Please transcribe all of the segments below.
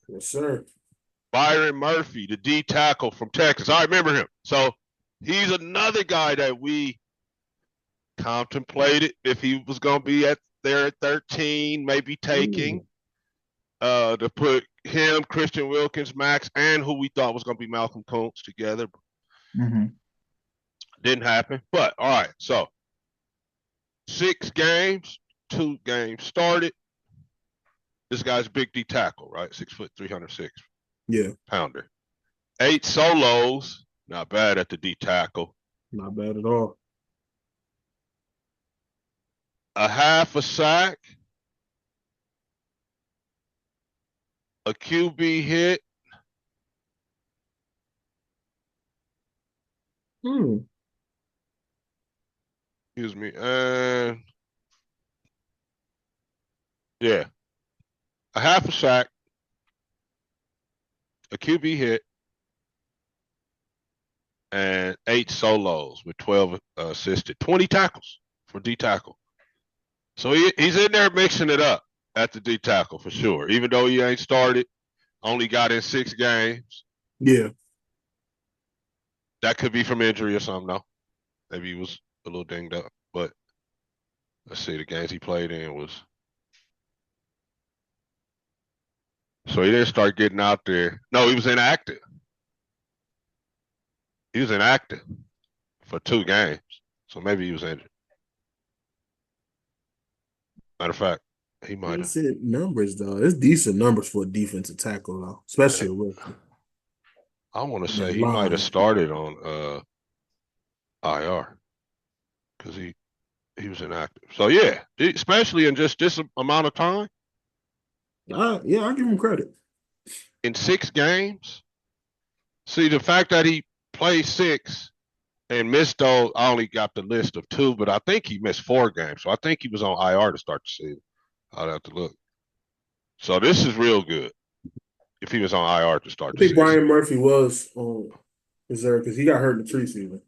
Yes, sir. Byron Murphy, the D tackle from Texas. I remember him. So he's another guy that we contemplated if he was going to be there at 13, maybe taking Mm. to put him, Christian Wilkins, Max, and who we thought was going to be Malcolm Combs together. Mm-hmm. Didn't happen. But all right, so 6 games, 2 games started. This guy's big D tackle, right? 6 foot, 306 Yeah, pounder. 8 solos, not bad at the D tackle. not bad at all. A half a sack, a QB hit, Mm. excuse me, and yeah, a half a sack, a QB hit, and 8 solos with 12 assisted, 20 tackles for D tackle. So he's in there mixing it up at the D tackle for sure. Even though he ain't started, only got in 6 games. Yeah. That could be from injury or something, though. Maybe he was a little dinged up. But let's see, the games he played in was. So he didn't start getting out there. No, he was inactive. He was inactive for 2 games. So maybe he was injured. Matter of fact, he might have. Decent numbers though. It's decent numbers for a defensive tackle though, especially a rookie. I want to And that say he might have line. started on IR because he was inactive. So yeah, especially in just this amount of time, Yeah, I give him credit. in 6 games. See, the fact that he played 6 and missed those, I only got the list of 2, but I think he missed 4 games. So I think he was on IR to start the season. I'd have to look. So this is real good if he was on IR to start I the think season. Brian Murphy was on reserve because he got hurt in the preseason.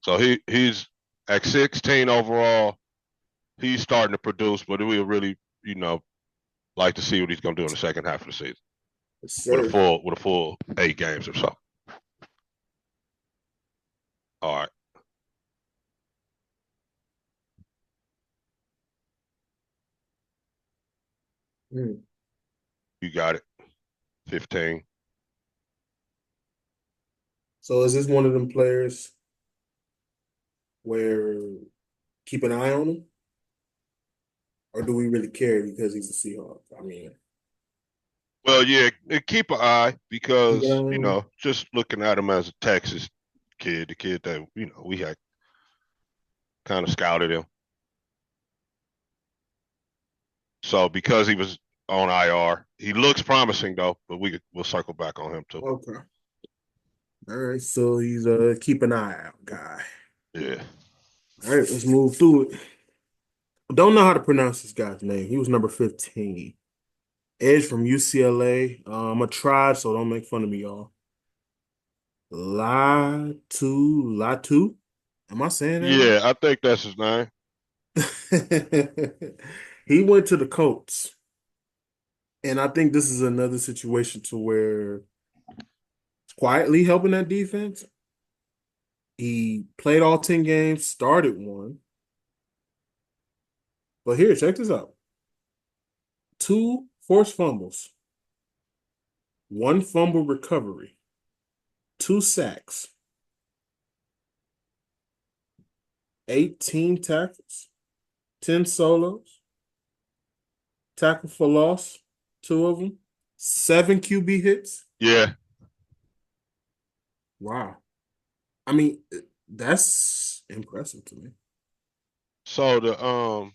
So he's at 16 overall. He's starting to produce, but we really, like to see what he's going to do in the second half of the season Yes, with a sir. full 8 games or so. All right, Mm. you got it. 15. So is this one of them players where keep an eye on him, or do we really care because he's a Seahawk? I mean, Well, yeah, keep an eye keep an eye because on him. just looking at him as a Texas kid, the kid that we had kind of scouted him. So because he was on IR, he looks promising though. But we'll circle back on him too. Okay. All right. So he's keep an eye out guy. Yeah. All right. Let's move through it. Don't know how to pronounce this guy's name. He was number 15. Edge from UCLA. I'm a try, so don't make fun of me, y'all. Latu. Am I saying Yeah, I think that's his name. that right? He went to the Colts, and I think this is another situation to where quietly helping that defense. He played all 10 games, started one. But here, check this out. 2 forced fumbles, 1 fumble recovery, 2 sacks, 18 tackles, 10 solos, tackle for loss, 2 of them, 7 QB hits. Yeah. Wow. I mean, that's impressive to me. So the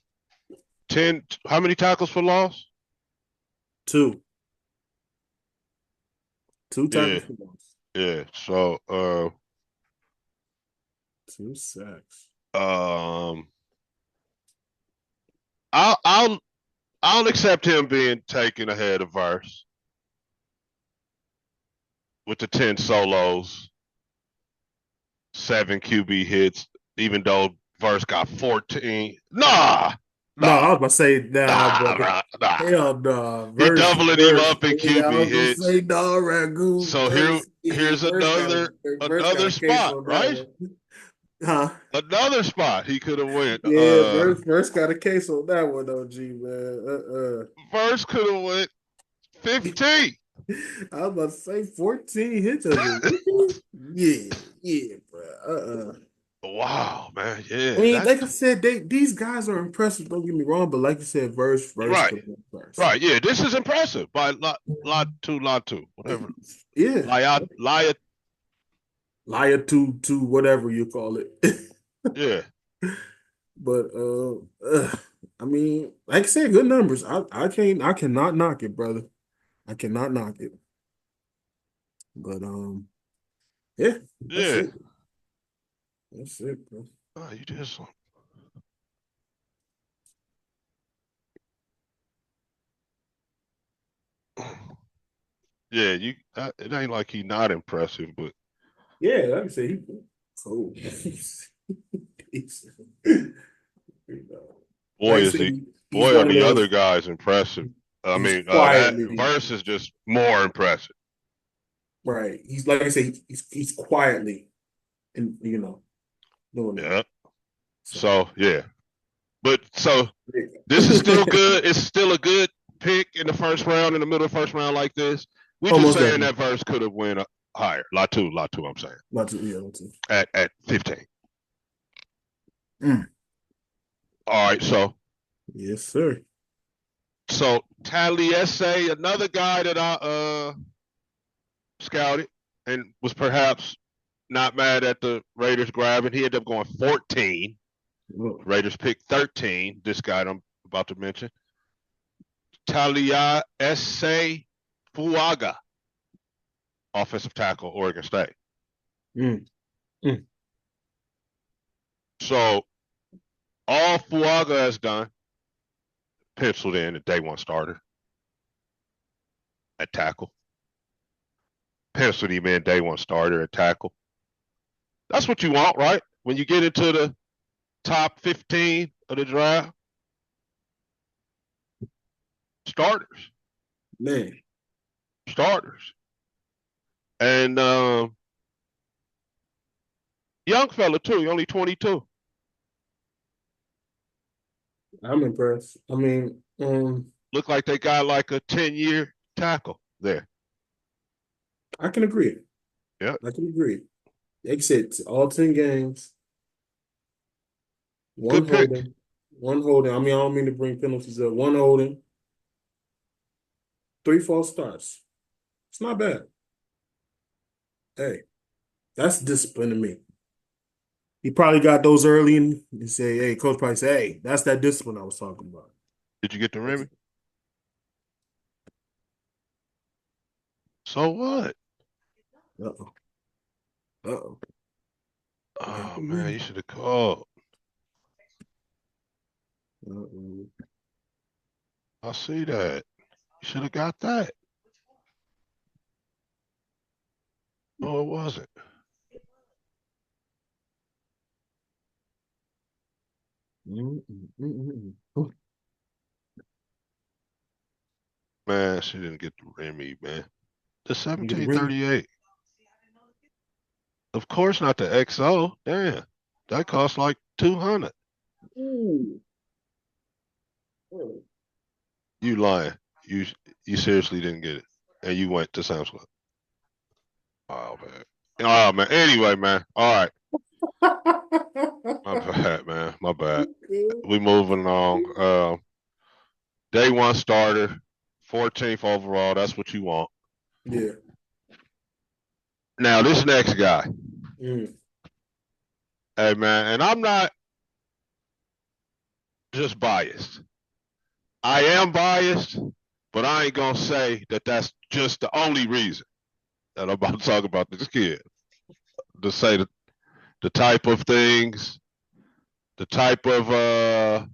10. How many tackles for loss? Two. Two Yeah. tackles for loss, Yeah. So 2 sacks. um, I'll accept him being taken ahead of Verse with the 10 solos, 7 QB hits, even though Verse got 14. Nah, No, Nah, I was about to say nah, nah, brother. bro, nah. Hell no. He Verse, doubling him verse. up in Yeah, I QB was gonna hits. say no, Ragu. So Verse. Yeah, here's verse got another a case spot, on that right? one. Huh? Another spot he could have went. Yeah, verse got a case on that one, though, G man. First could have went 15. I was about to say 14 hits as a rookie. Yeah, yeah, bro. Wow, man. I Yeah, mean, that's like I said, these guys are impressive. Don't get me wrong, but like you said, verse right. could have been first. Right. Yeah, this is impressive by lot two, whatever. Yeah, Lia. liar to whatever you call it. Yeah. But I mean, like I said, good numbers. I cannot knock it, brother. I cannot knock it. But yeah, that's Yeah. it. That's it, bro. Oh, you did something. Yeah, it ain't like he not impressive, but Yeah, like I said, he cool. He's, you know, boy like I is said, the he's boy are one of the other those. guys impressive. I He's mean, that quietly verse is just more impressive. right. He's like I say, he's quietly and doing that. Yeah. So So yeah. But so yeah. this is still good. It's still a good pick in the first round, in the middle of the first round like this. We just Almost saying definitely. that verse could have went higher. Lot two, I'm saying. Lot two. At 15. Mm. All right, Yes, sir. so Taliesin, another guy that I scouted and was perhaps not mad at the Raiders grabbing. He ended up going 14. Oh, Raiders picked 13. This guy I'm about to mention. Taliesin Fuaga, offensive tackle, Oregon State. mm, mm. So all Fuaga has done, penciled in a day one starter at tackle. Penciled him in day one starter at tackle. That's what you want, right? When you get into the top 15 of the draft, starters, Man, starters. And young fella, too. He only 22. I'm impressed. I mean, Look like they got like a 10-year tackle there. I can agree. Yeah. I can agree. Like I said, all 10 games, one Good pick. holding, one holding. I mean, I don't mean to bring penalties up. One holding, three false starts. It's not bad. Hey, that's discipline to me. He probably got those early and say, hey, coach probably say, hey, that's that discipline I was talking about. Did you get the Remy? So what? Uh-oh. Uh-oh. Oh, man, you should have called. Uh-oh. I see that. You should have got that. Oh, it wasn't. Man, she didn't get the Remy, man. The You get the ring? 1738. Of course not the XO. Damn. That costs like 200. Ooh. You lying. You you seriously didn't get it. And you went to Sam's Club. Oh man. Oh man. Anyway, man. All right. My bad, man. My bad. We moving along. Day one starter, 14th overall. That's what you want. Yeah. Now this next guy. Mm. Hey man, and I'm not just biased. I am biased, but I ain't gonna say that that's just the only reason that I'm about to talk about this kid. To say the type of things, the type of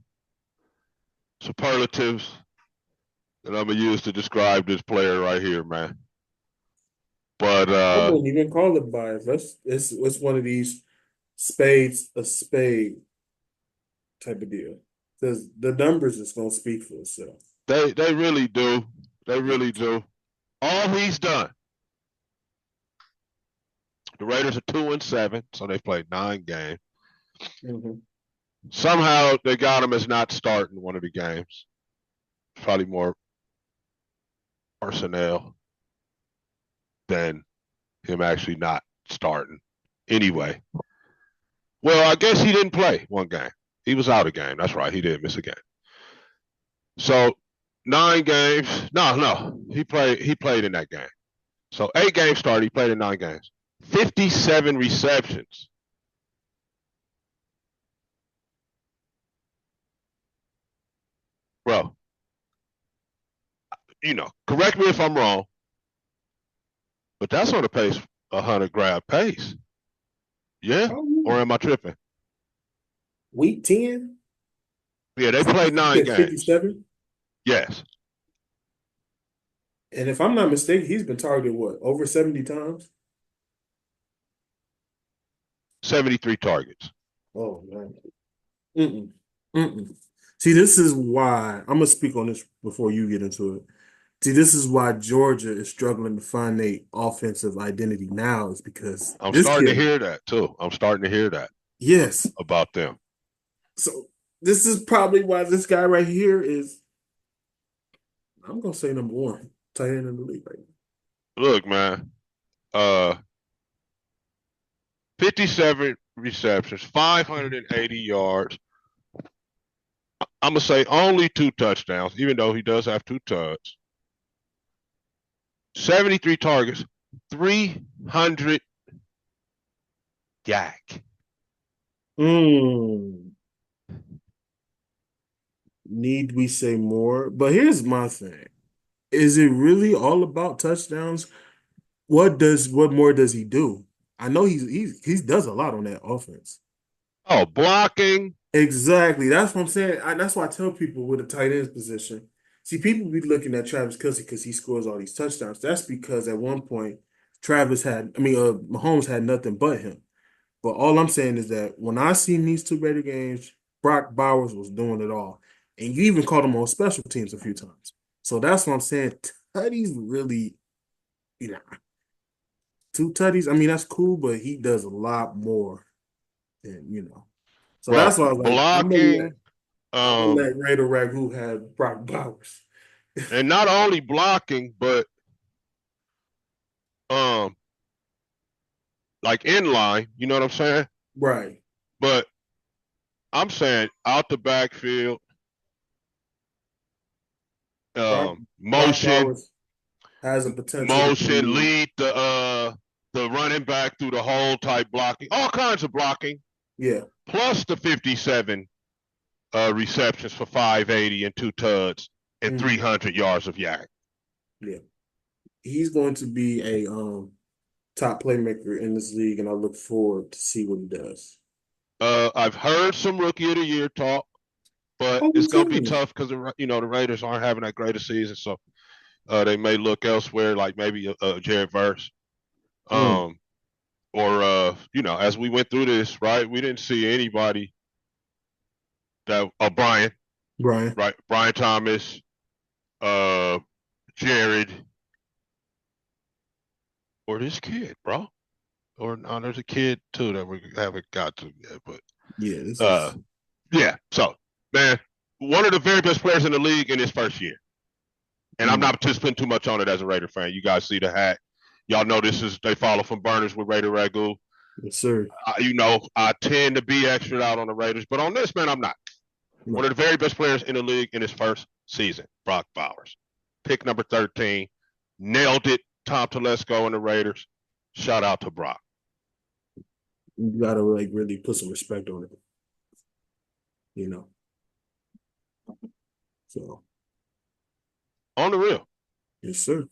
superlatives that I'm gonna use to describe this player right here, man. But I wouldn't even call it bias. It's one of these spades a spade type of deal. Because the numbers is gonna speak for itself. They really do. They really do. All he's done. The Raiders are 2-7, so they played 9 games. Mm-hmm. Somehow they got him as not starting one of the games. Probably more personnel than him actually not starting. Anyway, well, I guess he didn't play one game. He was out a game. That's right. He didn't miss a game. So 9 games. No. He played in that game. So 8 games started. He played in 9 games. 57 receptions. Bro, correct me if I'm wrong, but that's on the pace, 100 grab pace. Yeah? Oh, yeah. Or am I tripping? Week 10, Yeah, they 50, played you 9 games. 57. Yes. And if I'm not mistaken, he's been targeted what, over 70 times? 73 targets. Oh man. Mm-mm. Mm-mm. See, this is why I'm gonna speak on this before you get into it. See, this is why Georgia is struggling to find a offensive identity now, is because I'm this starting to kid, hear that too. I'm starting to hear that yes. about them. So this is probably why this guy right here is, I'm gonna say number one tight end in the league right Look, man, uh 57 receptions, 580 yards. I'm gonna say only 2 touchdowns, even though he does have 2 tuds. 73 targets, 300 yak. now. Need we say more? But here's my thing. Is it really all about touchdowns? What more does he do? I know he does a lot on that offense. Oh, blocking. Exactly. That's what I'm saying. That's why I tell people with a tight end position. See, people be looking at Travis Kelce because he scores all these touchdowns. That's because at one point Mahomes had nothing but him. But all I'm saying is that when I seen these two better games, Brock Bowers was doing it all. And you even called him on special teams a few times. So that's what I'm saying. Tutty's really, you know, two tutties. I mean, that's cool, but he does a lot more than. So Bro, that's why I was like, blocking. I'm gonna Um, let Raider Ragu have Brock Bowers. and not only blocking, but um, like in line. You know what I'm saying? Right. But I'm saying out the backfield, Brock Brock motion, Bowers has a potential to be, lead the running back through the whole type blocking, all kinds of blocking, yeah, plus the 57 receptions for 580 and 2 tuds and mhm, 300 yards of yak. yeah. He's going to be a top playmaker in this league, and I look forward to see what he does. I've heard some rookie of the year talk, but Oh, it's me gonna be too. tough because the Raiders aren't having that great a season, so they may look elsewhere, like maybe Jared Verse. Mm, Um, or as we went through this, right? We didn't see anybody that Brian, Brian. right? Brian Thomas, uh, Jared, or this kid, bro. Or no, there's a kid too that we haven't got to yet, but Yeah, this uh, is. yeah. So, man, one of the very best players in the league in his first year, and I'm Mm, not just putting too much on it as a Raider fan. You guys see the hat. Y'all know this is they follow from Burners with Raider Ragu. yes, sir. I tend to be extra out on the Raiders, but on this, man, I'm not. One Right. of the very best players in the league in his first season, Brock Bowers. Pick number 13. Nailed it. Tom Telesco and the Raiders. Shout out to Brock. You gotta like really put some respect on it, you know. So, On the real. yes, sir.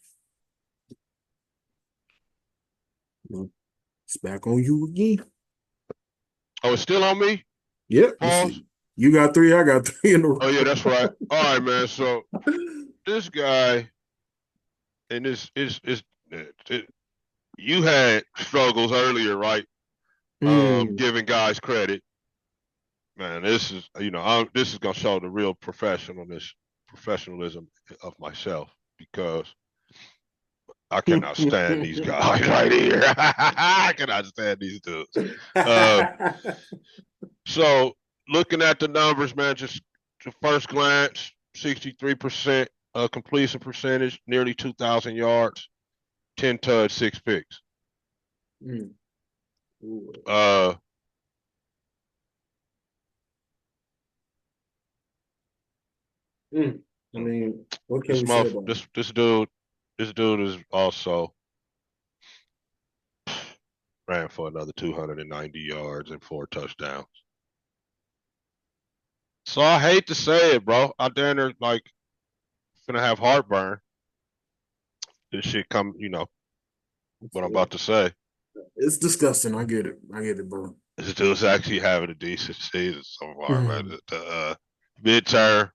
Well, it's back on you again. Oh, it's still on me? Yep. You Pause. see, you got three, I got three in a Oh, yeah, row. that's right. All right, man. So this guy and this is you had struggles earlier, right? Mm, Giving guys credit. man, this is this is gonna show the real professionalism of myself because I cannot stand these guys right here. I cannot stand these dudes. Uh, so looking at the numbers, man, just the first glance, 63% completion percentage, nearly 2,000 yards, 10 touch, 6 picks. Mm. Ooh. Uh, Mm. I mean, what can this we say month, about him? this dude is also ran for another 290 yards and 4 touchdowns. So I hate to say it, bro. I damn near like gonna have heartburn. This shit come, what I'm Yeah. about to say. It's disgusting. I get it. I get it, bro. This dude's actually having a decent season so far, man. Mm. The midterm,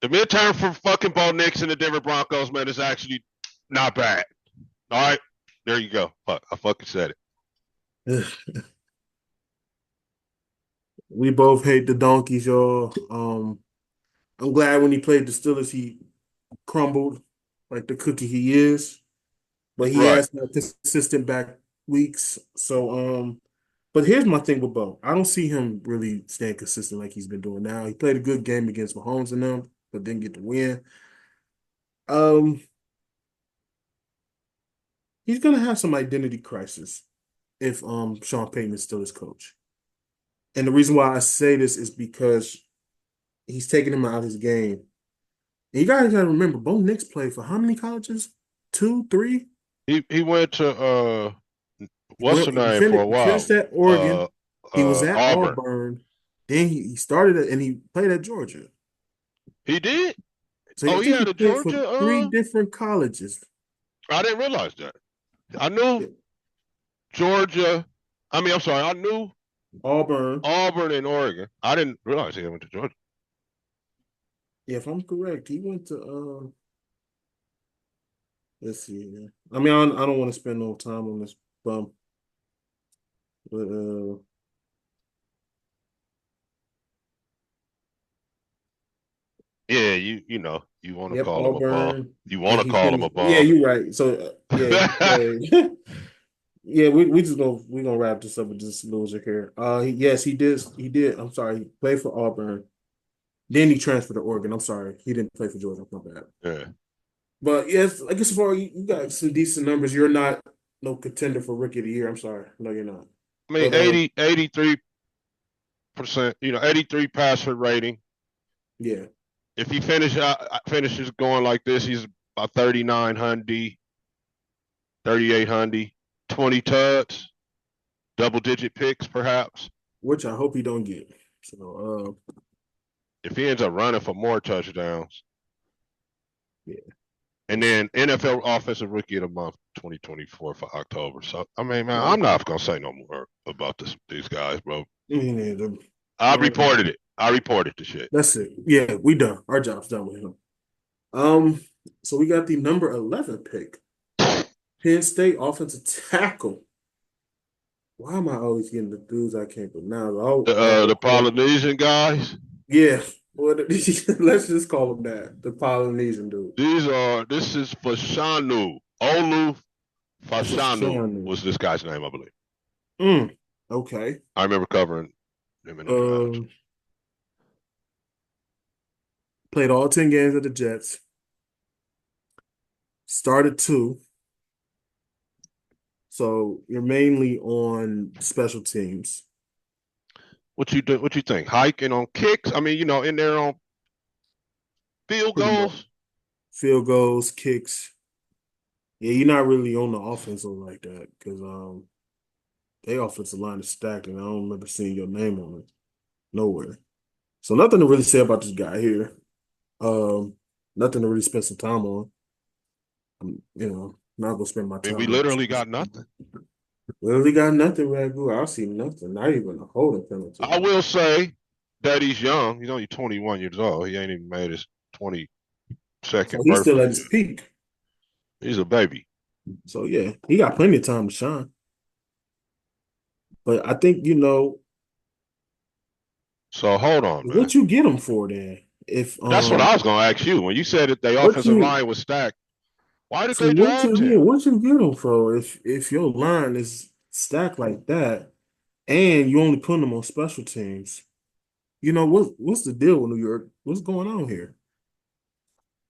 the midterm for fucking Bo Nix and the Denver Broncos, man, is actually not bad. All right, there you go. Fuck, I fucking said it. We both hate the donkeys, y'all. I'm glad when he played the Steelers, he crumbled like the cookie he is. But he Right. has no consistent back weeks. So, but here's my thing with Bo. I don't see him really staying consistent like he's been doing now. He played a good game against Mahomes and them, but didn't get the win. Um, he's gonna have some identity crisis if Sean Payton is still his coach. And the reason why I say this is because he's taking him out of his game. And you guys gotta remember, Bo Nix played for how many colleges? Two, three? He went to what's the He name for a finished while? at Uh, Oregon. He was at Auburn. Auburn. Then he started it and he played at Georgia. He did. So I Oh, he think he had a played for Georgia. three different colleges. I didn't realize that. I knew Yeah. Georgia. I mean, I'm sorry. I knew Auburn. Auburn and Oregon. I didn't realize he went to Georgia. Yeah, if I'm correct, he went to let's see here. I mean, I don't want to spend no time on this bum, but Yeah, you want to yep, call him a bum. Auburn. You And want to he call him a finished. Yeah, bum. you're right. So yeah, he played. Yeah, we gonna wrap this up with this loser here. Yes, he did. I'm sorry, he played for Auburn. Then he transferred to Oregon. I'm sorry, he didn't play for Georgia. My bad. Yeah. But yes, I guess as far you got some decent numbers. You're not no contender for rookie of the year. I'm sorry, no, you're not. I mean, But 83%, 83 passer rating. yeah, If he finishes going like this, he's about 3,900, 3,800, 20 tuds, double digit picks, perhaps. which I hope he don't get. If he ends up running for more touchdowns, Yeah, and then NFL Offensive Rookie of the Month 2024 for October. So I mean, man, yeah. I'm not gonna say no more about these guys, bro. Me neither. I Um, reported it. I reported the shit. that's it. Yeah, we done. Our job's done with him. So we got the number 11 pick, Penn State offensive tackle. Why am I always getting the dudes I can't pronounce? Oh, The Polynesian guys. yeah. What? Let's just call him that. The Polynesian dude. This is Fashanu. Olu Fashanu Fashanu. was this guy's name, I believe. Okay. I remember covering him in the draft. Um, Played all 10 games at the Jets. Started two. So you're mainly on special teams. What you do? What you think? Hiking on kicks? I mean, in there on field Pretty much. goals. Field goals, kicks. Yeah, you're not really on the offensive like that because they offensive line is stacked, and I don't remember seeing your name on it nowhere. So nothing to really say about this guy here. Um, Nothing to really spend some time on. I'm, not gonna spend my I mean, we time on literally this. got nothing. Literally got nothing, Ragu. I see nothing. Not even a holding penalty. I will say that he's young. He's only 21 years old. He ain't even made his So 22nd he's still birthday at his yet. peak. He's a baby. So yeah, he got plenty of time to shine. But I think So hold on, man. What you get him for then? If That's what I was gonna ask you. When you said that the what offensive you line was stacked, why did so they what you draft him? get? What you get him for? If your line is stacked like that, and you only putting them on special teams, what's the deal with New York? What's going on here?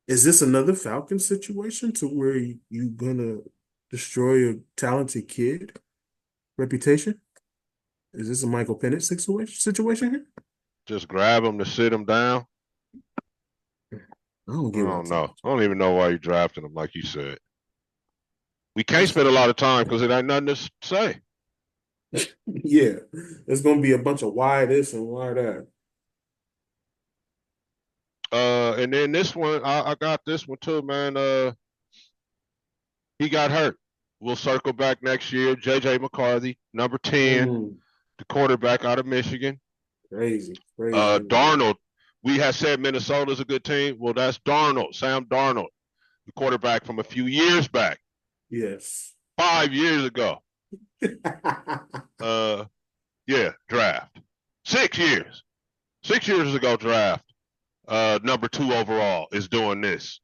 Is this another Falcon situation to where you gonna destroy a talented kid reputation? Is this a Michael Penix situation here? Just grab him to sit him down. I don't I get don't what's know. I don't even know why you drafted him, like you said. We can't spend a lot of time because it ain't nothing to say. Yeah, it's gonna be a bunch of why this and why that. And then this one, I got this one too, man. He got hurt. We'll circle back next year. JJ McCarthy, number 10, Mm, the quarterback out of Michigan. crazy, crazy. Darnold, we had said Minnesota's a good team. Well, that's Darnold, Sam Darnold, the quarterback from a few years back, Yes. 5 years ago. Uh, yeah, draft. 6 years. 6 years ago, draft. Number 2 overall is doing this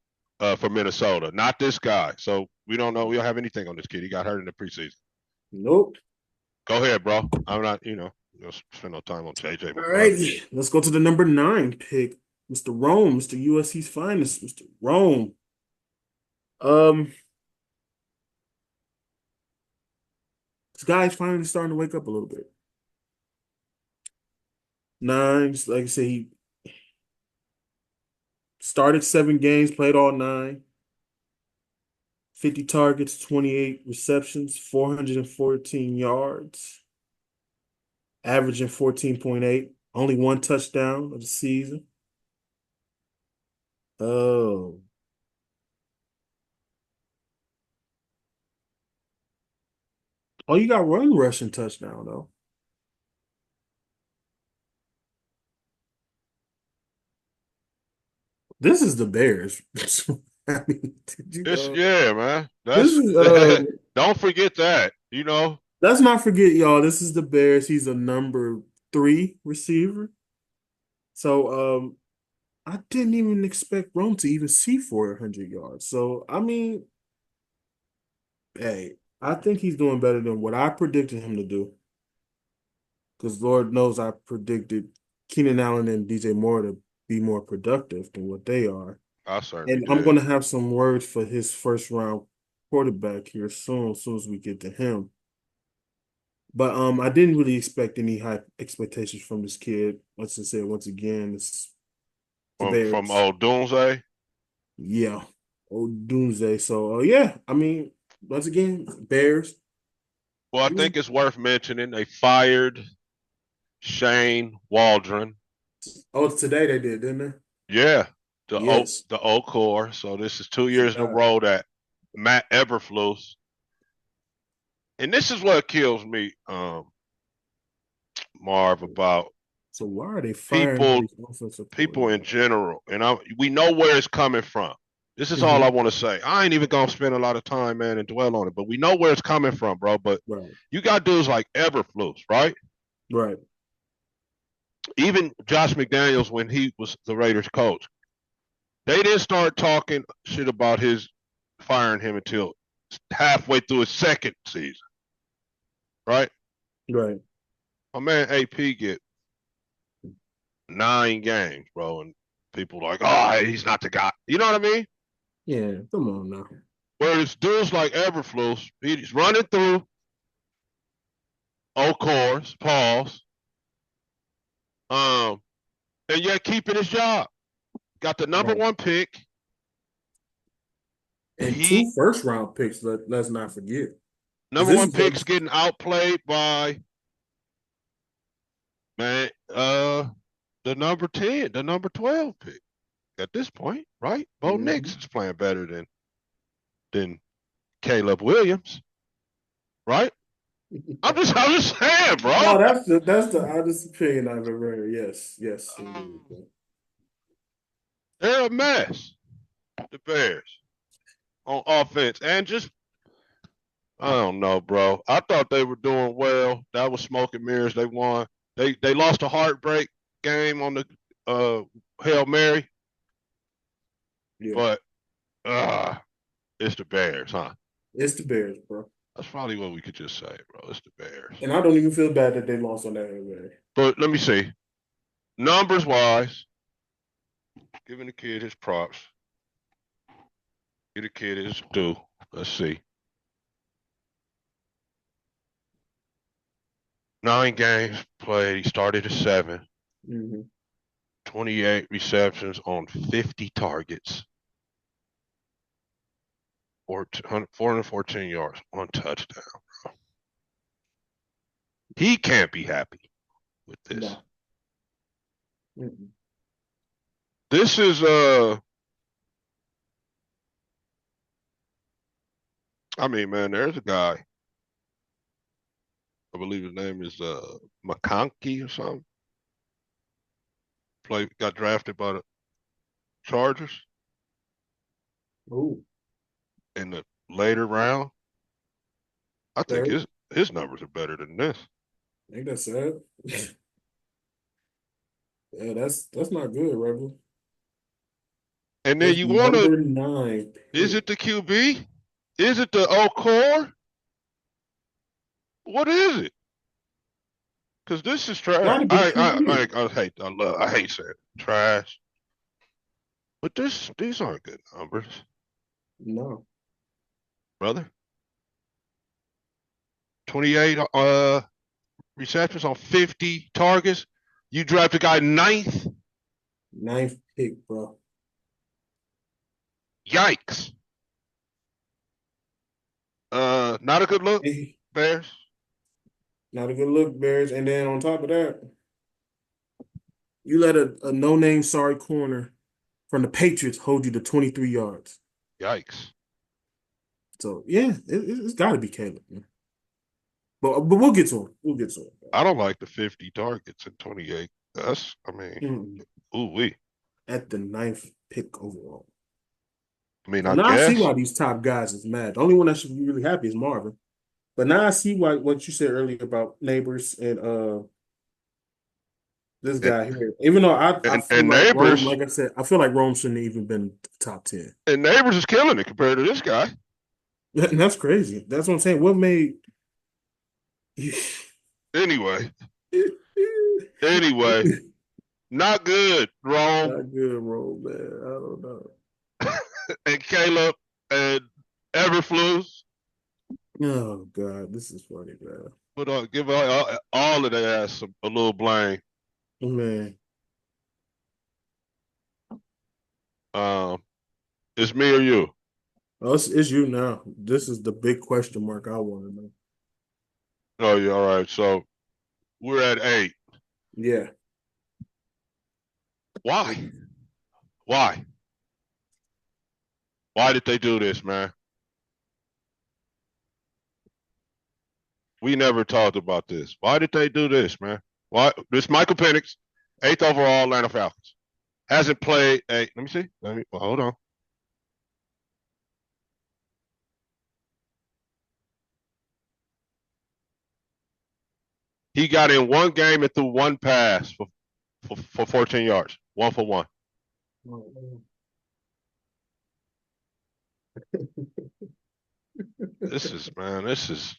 for Minnesota. Not this guy. So we don't know. We don't have anything on this kid. He got hurt in the preseason. Nope. Go ahead, bro. I'm not, spend no time on JJ All McCarthy. right, let's go to the number 9 pick, Mr. Rome, Mr. USC's finest, Mr. Rome. Um, this guy's finally starting to wake up a little bit. 9, like I say, he started 7 games, played all 9. 50 targets, 28 receptions, 414 yards, averaging 14.8. Only 1 touchdown of the season. Oh. Oh, you got one rushing touchdown, though. This is the Bears. I mean, It's yeah, man. this That's is don't forget that. let's not forget, y'all, this is the Bears. He's a number 3 receiver. So I didn't even expect Rome to even see 400 yards. So I mean, hey, I think he's doing better than what I predicted him to do. Because Lord knows I predicted Keenan Allen and DJ Moore to be more productive than what they are. I certainly And I'm going did. to have some words for his first round quarterback here soon, as soon as we get to him. But I didn't really expect any high expectations from this kid. Let's just say once again, it's the From Bears. old Doomsday. Yeah. Old Doomsday. So yeah, I mean, once again, Bears. Well, I think it's worth mentioning they fired Shane Waldron. Oh, today they did, didn't they? Yeah, Yes. the Oak Core. So this is 2 years in a Forgot. row that Matt Eberflus. And this is what kills me, Marv, about So why are they firing all people these offensive people in coordinators? general. And we know where it's coming from. This is all I Hmm. want to say. I ain't even gonna spend a lot of time, man, and dwell on it. But we know where it's coming from, bro. But Right. you got dudes like Eberflus, right? Right. Even Josh McDaniels, when he was the Raiders coach, they didn't start talking shit about his firing him until halfway through his second season, right? Right. My man AP get 9 games, bro, and people like, oh, he's not the guy. You know what I mean? Yeah. Come on now. Whereas dudes like Eberflus, he's running through of course, pause, um, and yet keeping his job. Got the number Right. 1 pick. And He 2 first-round picks. Let's not forget, because number this one is pick's getting outplayed by man, the number 10, the number 12 pick at this point, right? Bo Nix Mhm. is playing better than Caleb Williams, right? I'm just saying, bro. No, that's the honest opinion I've ever heard. Yes. Yes. Indeed. They're a mess, the Bears, on offense. And just, I don't know, bro. I thought they were doing well. That was smoke and mirrors. They won. They lost a heartbreak. game on the Hail Mary, Yeah, but it's the Bears, huh? it's the Bears, bro. That's probably what we could just say, bro. It's the Bears. And I don't even feel bad that they lost on that way. But let me see. Numbers wise, giving the kid his props. Give the kid his due. Let's see. 9 games played. He started at 7. Mm-hmm. 28 receptions on 50 targets. 414 yards, 1 touchdown. He can't be happy with this. No. Mm-mm. This is I mean, man, there's a guy. I believe his name is McConkey or something. Got drafted by the Chargers Ooh, in the later round. I think third. his numbers are better than this. I think that's sad. Yeah, that's not good, Rebel. And then It's you want to, number 9 is pick. it the QB? Is it the core? What is it? Because this is trash. Gotta be QB. I hate saying it. Trash. But these aren't good numbers, No. brother. 28 receptions on 50 targets. You draft a guy ninth. 9th pick, bro. Yikes. Not a good look, Hey, Bears. not a good look, Bears. And then on top of that, you let a no-name sorry corner from the Patriots hold you to 23 yards. Yikes. So yeah, it's got to be Caleb, man. But we'll get to him. We'll get to him. I don't like the 50 targets and 28. I mean, Mm. ooh wee. At the 9th pick overall. I mean, So I now I see guess. why these top guys is mad. The only one that should be really happy is Marvin. But now I see why what you said earlier about neighbors and this And, guy here. Even though I feel and like Rome, neighbors like I said, I feel like Rome shouldn't have even been top 10. and neighbors is killing it compared to this guy. And that's crazy. That's what I'm saying. What made Anyway, anyway, not good, Rome not good, Rome, man. I don't know. and Caleb and Everflus. Oh God, this is funny, man. But give all of their ass a little blame. Man, Um, it's me or you. oh, it's you now. This is the big question mark I want to know. Oh, yeah, all right. So we're at 8. Yeah. Why? Why? Why did they do this, man? We never talked about this. Why did they do this, man? Why? This Michael Penix, 8th overall, Atlanta Falcons, hasn't played a. Let me see. Hold on. He got in one game and threw one pass for 14 yards, 1 for 1. This is, man. This is.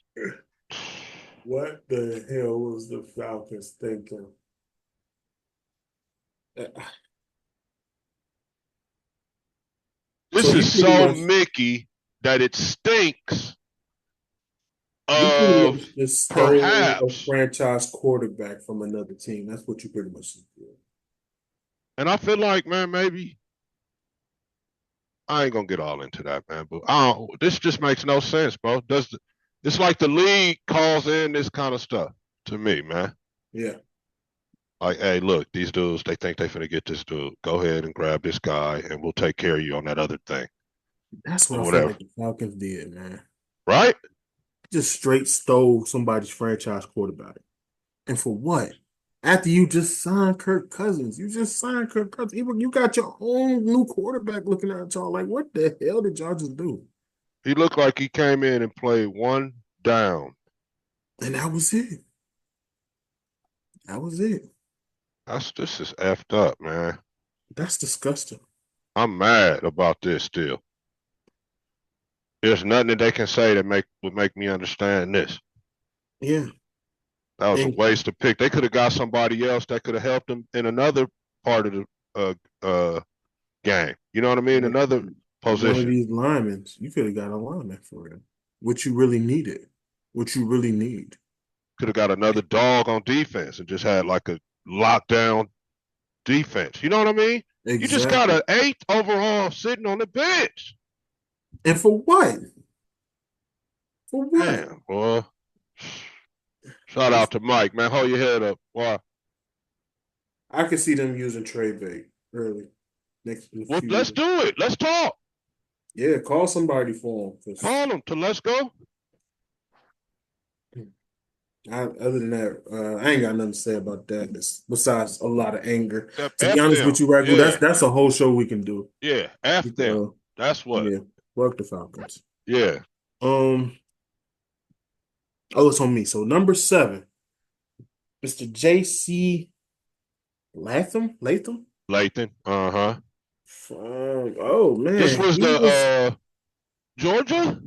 What the hell was the Falcons thinking? So This is so Mickey that it stinks you pretty of much just stole a perhaps. franchise quarterback from another team. That's what you pretty much did. And I feel like, man, maybe I ain't gonna get all into that, man. But I don't, this just makes no sense, bro. It's like the league calls in this kind of stuff to me, man. Yeah. Like, hey, look, these dudes, they think they finna get this dude. Go ahead and grab this guy, and we'll take care of you on that other thing That's what or I feel whatever. like the Falcons did, man. Right? Just straight stole somebody's franchise quarterback. And for what? After you just signed Kirk Cousins, you just signed Kirk Cousins. Even you got your own new quarterback looking at y'all. Like, what the hell did y'all just do? He looked like he came in and played one down. And that was it. That was it. This is effed up, man. That's disgusting. I'm mad about this still. There's nothing that they can say that would make me understand this. Yeah. That was a And waste of pick. They could have got somebody else that could have helped them in another part of the game. You know what I mean? like, Another one of position. these linemen, you could have got a lineman for him. What you really needed. What you really need. Could have got another dog on defense and just had like a lockdown defense. You know what I mean? You just got Exactly. an eighth overall sitting on the bench. And for what? For what? Man, boy. Shout It's, out to Mike, man. Hold your head up. Why? I could see them using trade bait early next in a Well, few let's years. do it. Let's talk. Yeah, call somebody for him. Call them to let's go. Other than that, I ain't got nothing to say about that. Besides a lot of anger. To be F honest with them. you, Ragu, Yeah. that's a whole show we can do. Yeah. F them. Uh, That's what. yeah, fuck the Falcons. Yeah. Um, oh, it's on me. So number 7, Mr. J.C. Latham. Lathan. Uh-huh. Oh This man, was he the was. Georgia?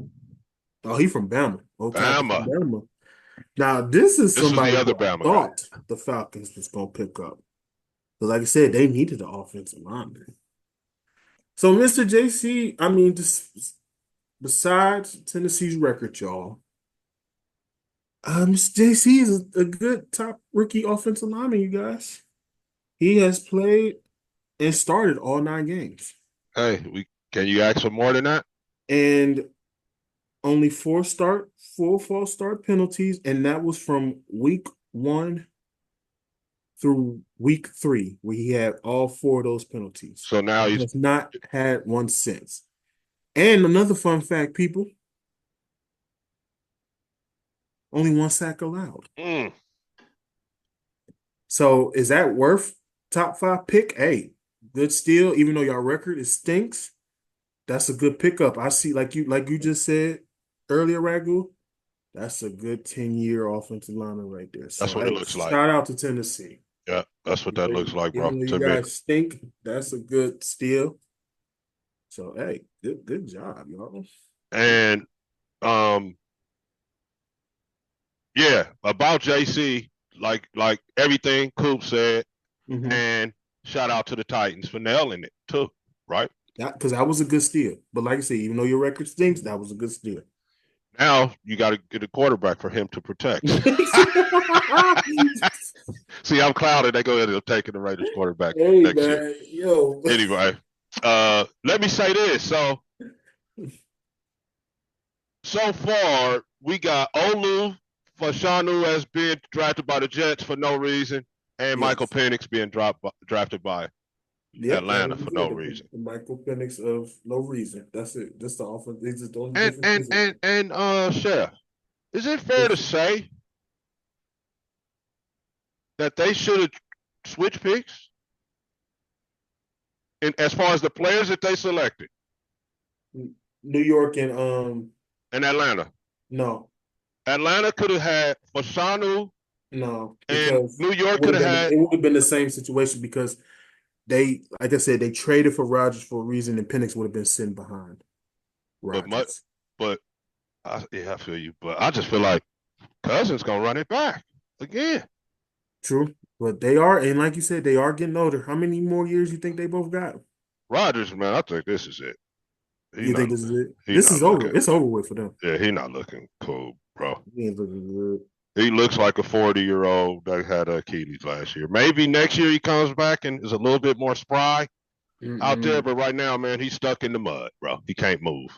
He from Bama. Old tackle from Bama. Bama. Now this is This was the somebody other who I Bama guy. thought the Falcons was gonna pick up. But like I said, they needed an offensive lineman. So Mr. JC, I mean, just besides Tennessee's record, y'all, Mr. JC is a good top rookie offensive lineman, you guys. He has played and started all 9 games. Hey, we can you ask for more than that? And only four false start penalties, and that was from week 1 through week 3, where he had all 4 of those penalties. So now He he's has not had one since. And another fun fact, people, only 1 sack allowed. mm, So is that worth top 5 pick? Hey, good steal, even though your record is stinks. That's a good pickup. I see, like you just said earlier, Ragu. That's a good 10-year offensive lineman right there. that's So what it hey, looks like. shout out to Tennessee. Yeah, that's what that looks like, bro. Even though you To me. guys stink, that's a good steal. So hey, good job, y'all. And um, yeah, about JC, like everything Coop said, Mm-hmm. and shout out to the Titans for nailing it too, right? Because that was a good steal. But like I said, even though your record stinks, that was a good steal. Now you got to get a quarterback for him to protect. See, I'm clouded. They go ahead and taking the Raiders quarterback Hey next year. man, yo. Anyway, let me say this. So far we got Olu Fashanu as being drafted by the Jets for no reason, and Michael Yes. Penix being drafted by Yep, that Atlanta was for no it. reason. The Michael Penix of no reason. That's it. That's the offense. It's just the only And difference and and position. and Chef, is it fair to It's say that they should have switched picks? And as far as the players that they selected New York and in Atlanta, no, Atlanta could have had Fashanu, no, and because New York could have had. it would have been the same situation because they, like I said, they traded for Rodgers for a reason, and Penix would have been sitting behind But much, Rodgers. but yeah, I feel you. But I just feel like Cousins gonna run it back again. True, but they are, and like you said, they are getting older. How many more years you think they both got? Rodgers, man, I think this is it. He You not think this is it? he This not is over. looking. It's over with for them. Yeah, he not looking cool, bro. He ain't looking good. He looks like a 40-year-old that had Achilles last year. Maybe next year he comes back and is a little bit more spry out there, Mm-mm. but right now, man, he's stuck in the mud, bro. He can't move.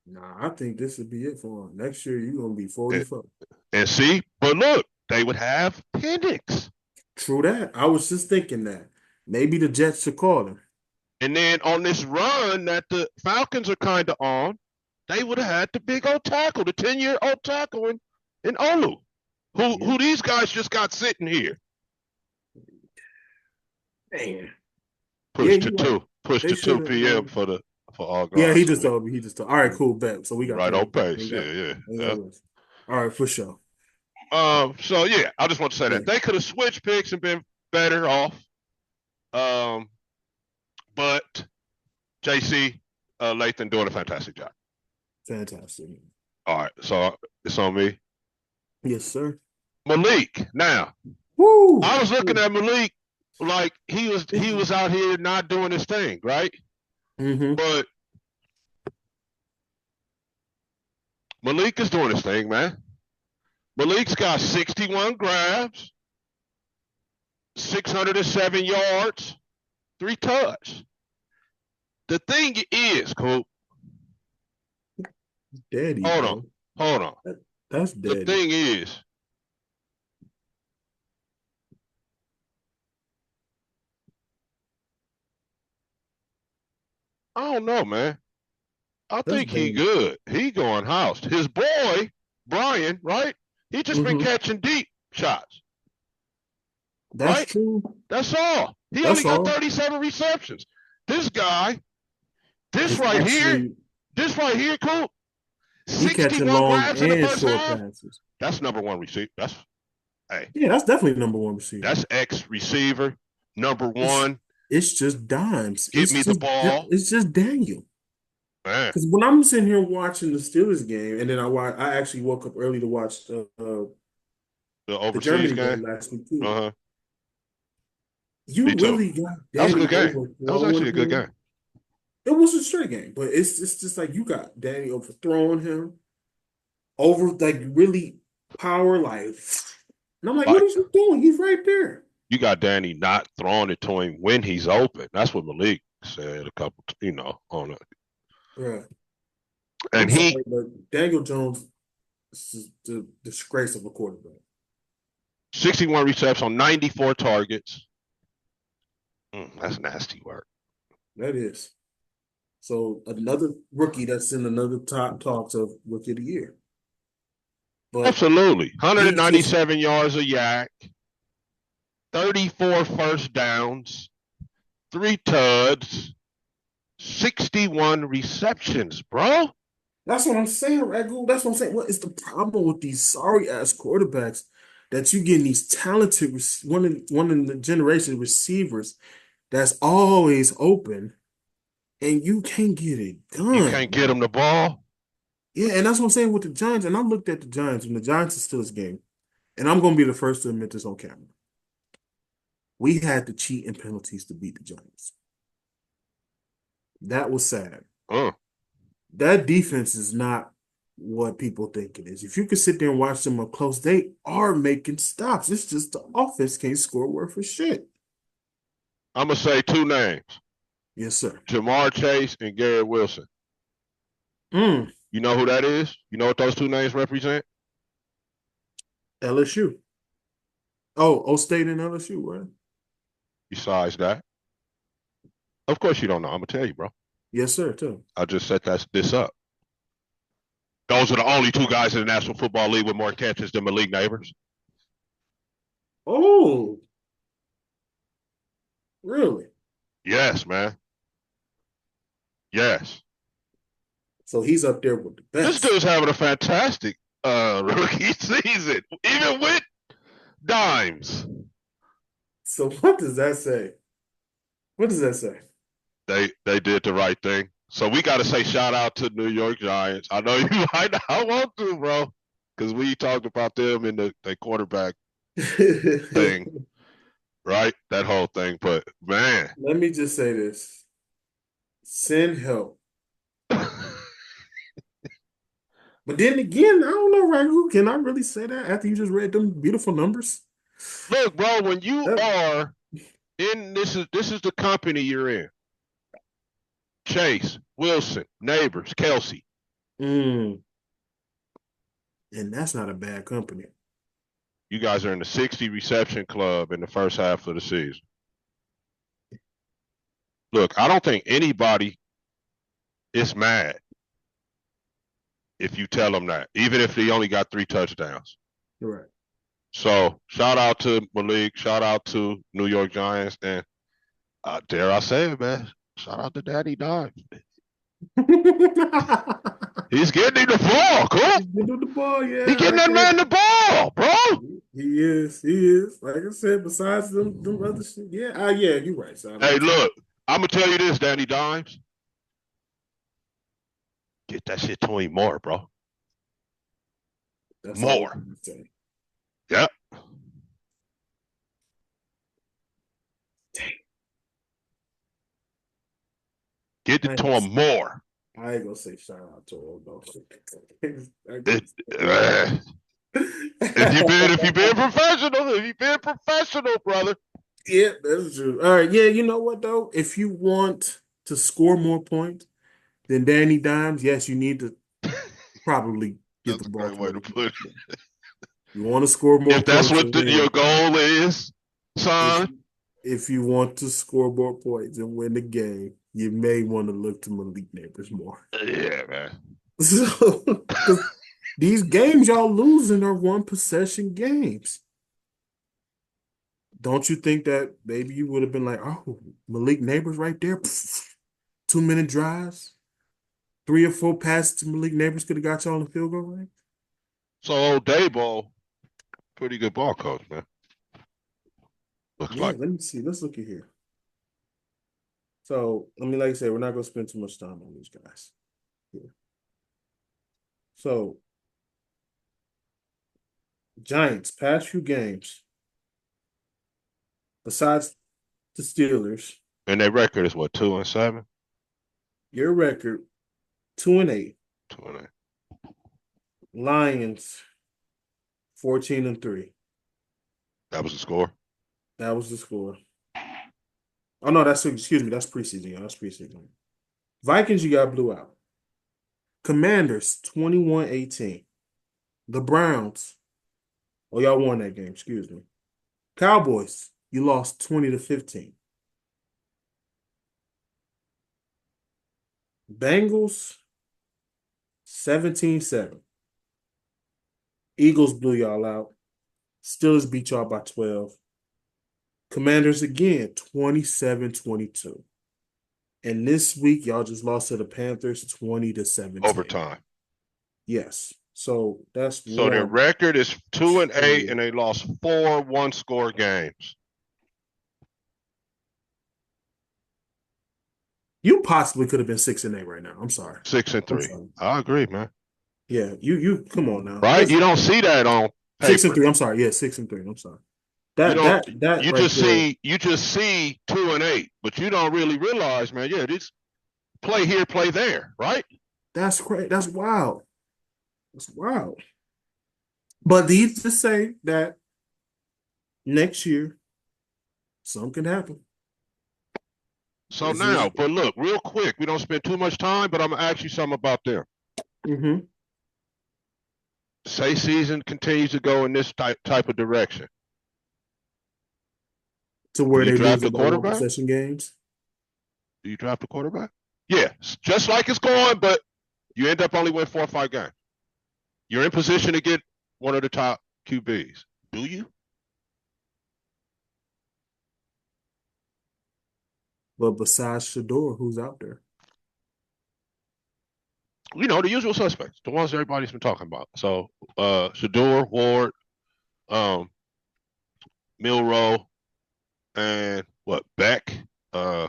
Nah, I think this would be it for him. Next year, you're gonna be And, 44. and see, but look, they would have Penix. True that. I was just thinking that. Maybe the Jets should call him. And then on this run that the Falcons are kind of on, they would have had the big old tackle, the 10-year-old tackle in Olu, Yeah. who these guys just got sitting here. Man. Yeah, Pushed to you're right. two, pushed They to should two have. p.m. for all Yeah, he guards. So just told me. He just told. All right, cool, bet. So we we got right on plenty. pace. Yeah, yeah, Ain't yeah. got less. All right, for sure. So yeah, I just want to say Yeah. that they could have switched picks and been better off. Um, but JC Lathan doing a fantastic job. Fantastic. All right, so it's on me. Yes, sir. Malik. Now, Woo! I was looking at Malik like he was out here not doing his thing, right? Mm-hmm. But Malik is doing his thing, man. Malik's got 61 grabs, 607 yards, 3 touchdowns. The thing is, Coop, Daddy, hold on, bro. hold on. That's The daddy. thing is, I don't know, man. I That's think he daddy. good. He going house. His boy, Brian, right? He just been Mm-hmm. catching deep shots, That's right? true. That's all. He only That's got all. 37 receptions. This guy, this It's right here, actually this right here, Coop, he catching 61 long grabs in the and first short half. passes. That's number one receiver. That's hey, Yeah, that's definitely number one receiver. that's X receiver. Number It's one, it's just dimes. get me the ball. It's just Daniel. Man, Because when I'm sitting here watching the Steelers game, and then I actually woke up early to watch the the overseas Germany game. game last week too. Uh-huh. Me You too. really got That was a Danny good game. That was actually overthrowing a good him. game. It was a straight game, but it's just like you got Danny overthrowing him over like really power like, and I'm like, what Like is you doing? He's right there. you got Danny not throwing it to him when he's open. That's what Malik said a couple, on it. Bruh, I'm And he sorry, but Daniel Jones is the disgrace of a quarterback. 61 receptions on 94 targets. That's nasty work. That is. So another rookie that's in another top talks of rookie of the year. But Absolutely. he just 197 yards a yak, 34 first downs, 3 tuds, 61 receptions, bro. that's what I'm saying, Ragu. That's what I'm saying. What is the problem with these sorry ass quarterbacks that you getting these talented one in the generation receivers that's always open and you can't get it You can't done, get man. him the ball. Yeah, and that's what I'm saying with the Giants. And I looked at the Giants when the Giants is still this game, and I'm gonna be the first to admit this on camera. We had to cheat in penalties to beat the Giants. That was sad. Uh, That defense is not what people think it is. If you could sit there and watch them up close, they are making stops. It's just the offense can't score worth for shit. I'm going to say 2 names, Yes, sir. Jamar Chase and Garrett Wilson. Mm, You know who that is? You know what those 2 names represent? LSU. Oh, O State and LSU, right? Besides that, of course you don't know. I'm going to tell you, bro. Yes, sir, too. I just set this up. Those are the only 2 guys in the National Football League with more catches than Malik Neighbors. Oh, really? Yes, man. Yes. So he's up there with the This best. dude's having a fantastic rookie season, even with dimes. So what does that say? What does that say? They did the right thing. So we got to say shout out to New York Giants. I know you might not want to, bro, because we talked about them in the quarterback thing, right? That whole thing. But man, Let me just say this. Send help. But then again, I don't know, Ragu. Can I really say that after you just read them beautiful numbers? look, bro, when you That, are in this is the company you're in. Chase, Wilson, Neighbors, Kelsey. mm, and that's not a bad company. You guys are in the 60 reception club in the first half of the season. Look, I don't think anybody is mad if you tell them that, even if he only got 3 touchdowns. Right. So shout out to Malik, shout out to New York Giants, and dare I say it, man, shout out to Daddy Dime. He's getting him the ball, cool. He's getting the ball, He yeah. getting that man the ball, bro. He is. He is. Like I said, besides them other shit. Yeah, yeah, you're right. So I'm Hey, not trying. look, I'm gonna tell you this, Danny Dimes. Get that shit to him more, bro. That's all More. I'm gonna say. Yep. Dang, Get I it ain't to gonna, him more. I ain't gonna say shout out to him though. I It, can't uh, if you been professional, if you been professional, brother. Yeah, that's true. All right, yeah, you know what though? If you want to score more points than Danny Dimes, yes, you need to probably get That's the a ball great to way to Malik put it. Neighbors. You want to score more If that's points what and your win. goal is, If son. if you want to score more points and win the game, you may want to look to Malik Neighbors more. Yeah, man. So, because these games y'all losing are one possession games. Don't you think that maybe you would have been like, oh, Malik Neighbors right there, 2 minute drives, 3 or 4 passes to Malik Neighbors could have got y'all in the field goal range? So old Dabo, pretty good ball coach, man. Looks Yeah, like. let me see. Let's look at here. So, I mean, like I said, we're not going to spend too much time on these guys here. So, Giants, past few games, besides the Steelers, And their record is what, 2-7? your record 2-8. 2-8. Lions 14-3. That was the score. That was the score. Oh no, that's excuse me, that's preseason. Yeah, that's preseason. Vikings, you got blew out. Commanders 21-18. The Browns, oh y'all won that game, excuse me. Cowboys, you lost 20-15. Bengals 17-7. Eagles blew y'all out. Steelers beat y'all by 12. Commanders again 27-22. And this week, y'all just lost to the Panthers 20-17. Overtime. Yes. So that's So their one, record is 2-8, two. and they lost 4 one-score games. You possibly could have been 6-8 right now. I'm sorry. Six and I'm three. sorry. I agree, man. Yeah, you come on now. Right? Let's You don't see that on six and paper. three. I'm sorry. Yeah, 6-3. I'm sorry. You That don't. that that You right just there. see. You just see 2-8, but you don't really realize, man. Yeah, this play here, play there, right? That's crazy. That's wild. That's wild. But these to say that next year something can happen. So This is now, but look, real quick, we don't spend too much time, but I'm gonna ask you something about them. mhm, Say season continues to go in this type of direction. to Do where you they draft losing a by one quarterback? possession games. Do you draft a quarterback? Yeah, just like it's going, but you end up only winning 4 or 5 games. You're in position to get one of the top QBs. Do you? But besides Shador, who's out there? You know, the usual suspects, the ones everybody's been talking about. So Shador, Ward, um, Milrow, and what, Beck? Uh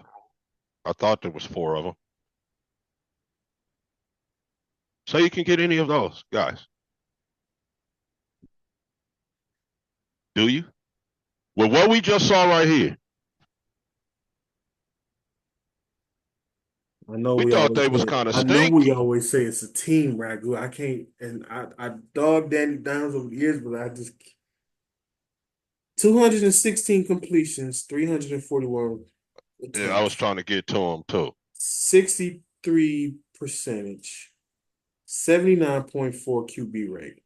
I thought there was 4 of them. So you can get any of those guys. Do you? Well, what we just saw right here, I know we we thought always they was say kind of I know we stinky. always say it's a team, Ragu. I can't and I dog Danny Downs over the years, but I just 216 completions, 341 Yeah, I was attempts, trying to get to them too. 63 percentage, 79.4 QB rate,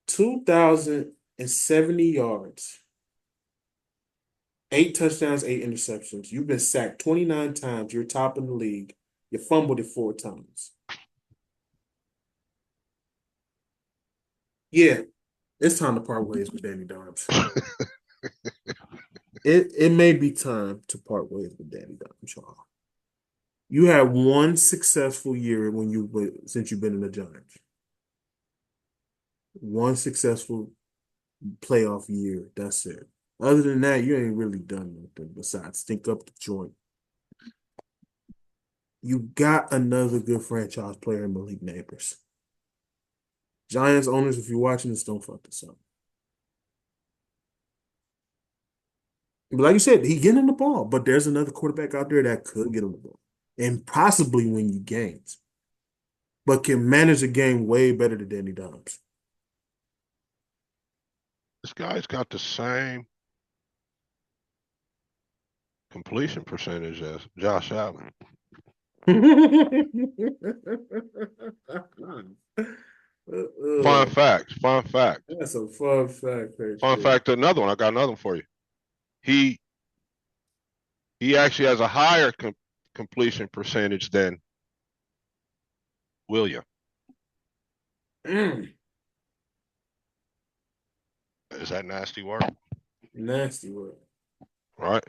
2,070 yards, 8 touchdowns, 8 interceptions. You've been sacked 29 times. You're top in the league. You fumbled it 4 times. Yeah, it's time to part ways with Danny Dimes. It may be time to part ways with Danny Dimes, y'all. You had one successful year since you've been in the Giants. One successful playoff year. That's it. Other than that, you ain't really done nothing besides stink up the joint. You got another good franchise player in Malik Neighbors. Giants owners, if you're watching this, don't fuck this up. But like you said, he getting the ball, but there's another quarterback out there that could get him the ball and possibly win you games, but can manage the game way better than Danny Dimes. This guy's got the same completion percentage as Josh Allen. Fun fact. Fun fact. That's a fun fact right Fun there. fact. Another one. I got another one for you. He actually has a higher completion percentage than William. Mm, Is that nasty work? nasty word. Right.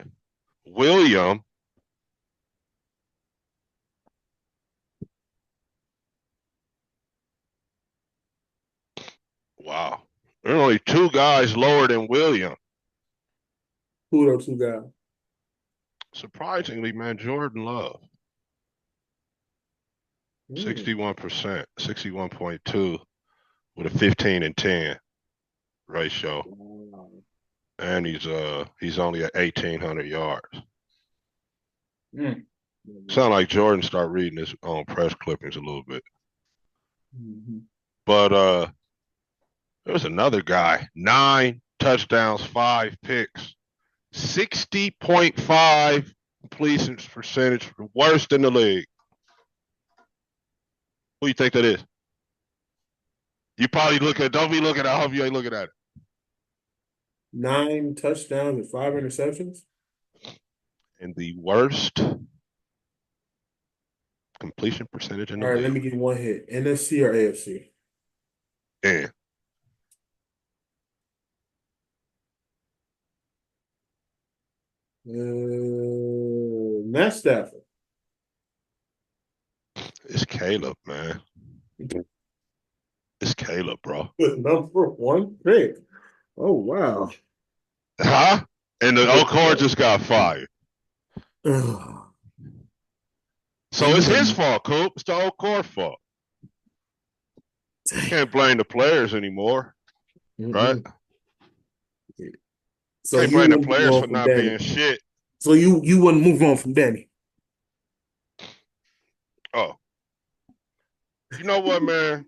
William wow. There are only two guys lower than William. Who are those two guys? Surprisingly, man, Jordan Love. 61%, 61.2 with a 15-10 ratio. Wow. And he's only at 1,800 yards. Mm. Sound like Jordan start reading his own press clippings a little bit. Mm-hmm. But there was another guy, 9 touchdowns, 5 picks, 60.5 completion percentage, worst in the league. Who you think that is? You probably don't be looking at I hope you ain't looking at it. 9 touchdowns and 5 interceptions. And the worst completion percentage in the All right, let me league. get one hit. NFC or AFC? And Matt Stafford. it's Caleb, man. It's Caleb, bro. Number 1 pick. Oh, wow. Huh? And the O'Connor just got fired. Ugh. So You it's his wouldn't. fault, Coop. It's the O'Connor fault. Dang. Can't blame the players anymore, right? Mm-mm. So Can't you blame the wouldn't move players on for from not Danny. being shit. So you wouldn't move on from Danny. Oh, you know what, man?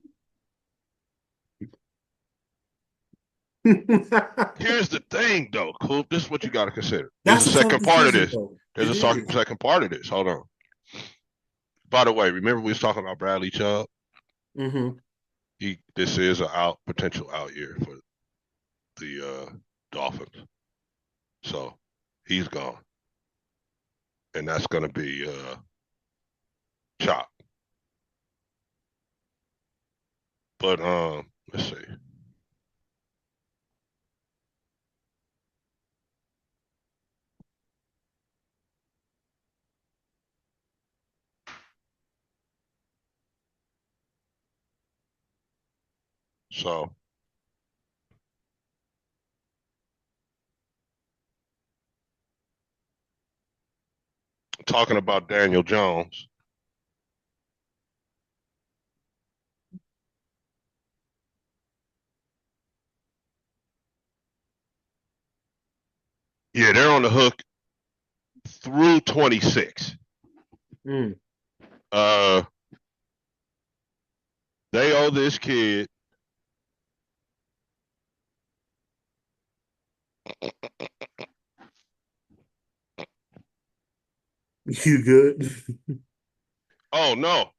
Here's the thing, though, Coop. This is what you got to consider. There's That's a a tough second part of decision, this. though. There's It a is. second part of this. Hold on. By the way, remember we was talking about Bradley Chubb? Mm-hmm. This is a potential out year for the Dolphins. So he's gone. And that's gonna be Chop. But let's see. So talking about Daniel Jones. Yeah, they're on the hook through 26. Mm. Uh they owe this kid You good? oh no.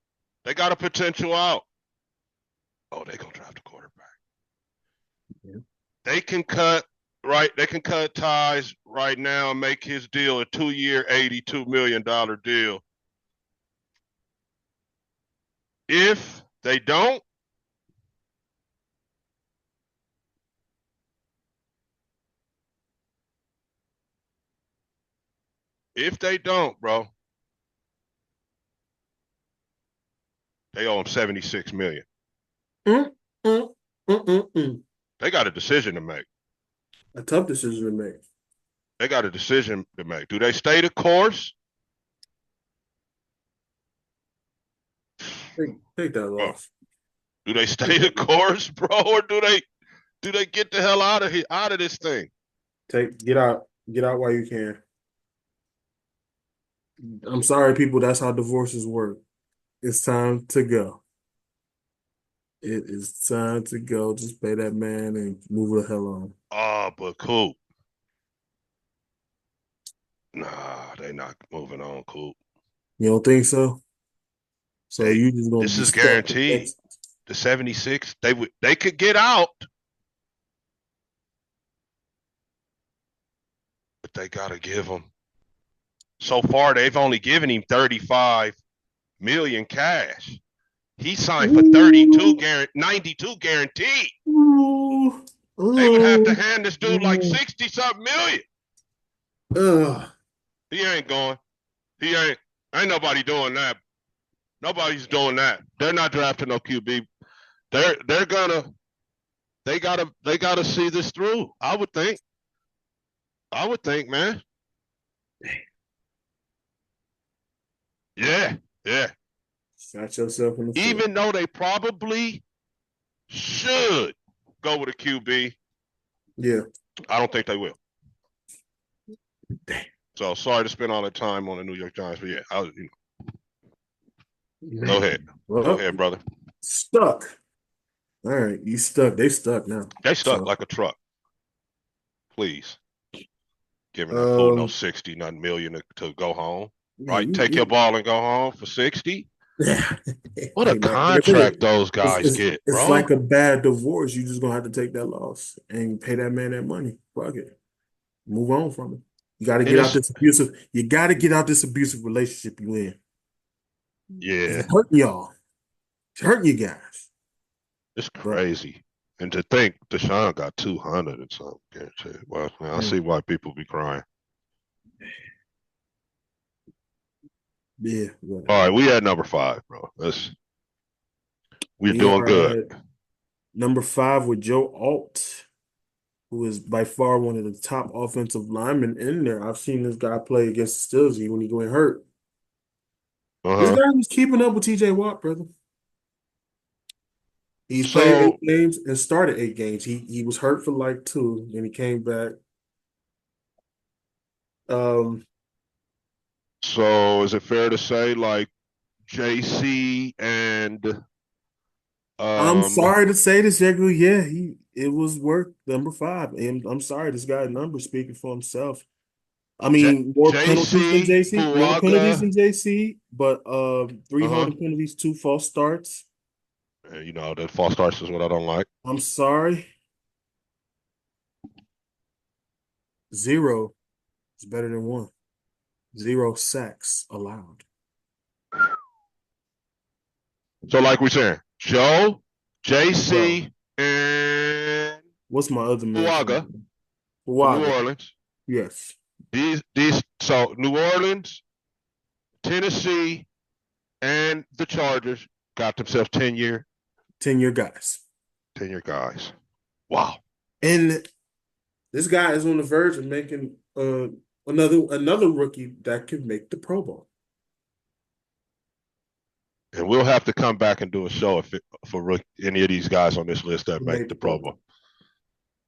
They got a potential out. Oh, they gonna draft a quarterback. Yeah. They can cut right, they can cut ties right now and make his deal a 2-year, $82 million deal. If they don't, bro, they owe him 76 million. Mm, mm, mm, mm, mm. They got a decision to make. A tough decision to make. They got a decision to make. Do they stay the course? Take that Bro, loss. do they Take stay the that loss. course, bro, or do they get the hell out of here, out of this thing? Get out. Get out while you can. I'm sorry, people. That's how divorces work. It's time to go. It is time to go. Just pay that man and move the hell on. Oh, but cool. Nah, they not moving on, cool. You don't think so? So They you just gonna this be is stuck with guaranteed. Texas. The 76, they could get out, but they gotta give them. So far, they've only given him 35 million cash. He signed for Ooh, 92 guaranteed. ooh, They would have to ooh, hand this dude like ooh. 60 something million. Ugh. He ain't going. He ain't nobody doing that. Nobody's doing that. They're not drafting no QB. They're gonna they gotta see this through. I would think. I would think, man. Yeah, yeah. Shot yourself in the foot. Even though they probably should go with a QB, Yeah. I don't think they will. Damn. So sorry to spend all that time on the New York Giants, but yeah, go Man. ahead. Go Well, ahead, brother. stuck. All right, you stuck. They stuck now. They stuck So, like a truck. Please. Giving that fool no um, 60, nothing million to go home. yeah, Right? Take your ball and go home for 60. yeah. What a Hey man, look, contract those it's, guys it's get, it's bro. like a bad divorce. You just gonna have to take that loss and pay that man that money. Fuck it. Move on from it. You got to And get out it's this abusive. You got to get out this abusive relationship you in because yeah, it's hurting y'all. It's hurting you guys. it's But crazy. And to think Deshaun got 200 and something guaranteed. Well, man, I see mm, why people be crying. yeah, All whatever. right, we at number 5, bro. We're We doing are good. at number 5 with Joe Alt, who is by far one of the top offensive linemen in there. I've seen this guy play against the Steelers when he going hurt. This Uh-huh. guy was keeping up with TJ Watt, brother. He's played So 8 games and started 8 games. He was hurt for like two, and he came back. Um, so is it fair to say like JC and I'm um sorry to say this, Jaguar. Yeah, it was worth number 5. And I'm sorry, this guy's number speaking for himself. I mean, more penalties than JC JC, more penalties Fuaga? than JC, but three Uh-huh. holding penalties, 2 false starts. You know, the false starts is what I don't like. I'm sorry, 0 is better than 1. 0 sacks allowed. So like we saying, Joe, Bro, JC, and what's my other man's Fuaga name? for New Waga. Orleans. Yes, These so New Orleans, Tennessee, and the Chargers got themselves 10-year guys. 10-year guys. Wow. And this guy is on the verge of making another rookie that could make the Pro Bowl. And we'll have to come back and do a show for any of these guys on this list that To make make the the Pro Pro Bowl. Bowl.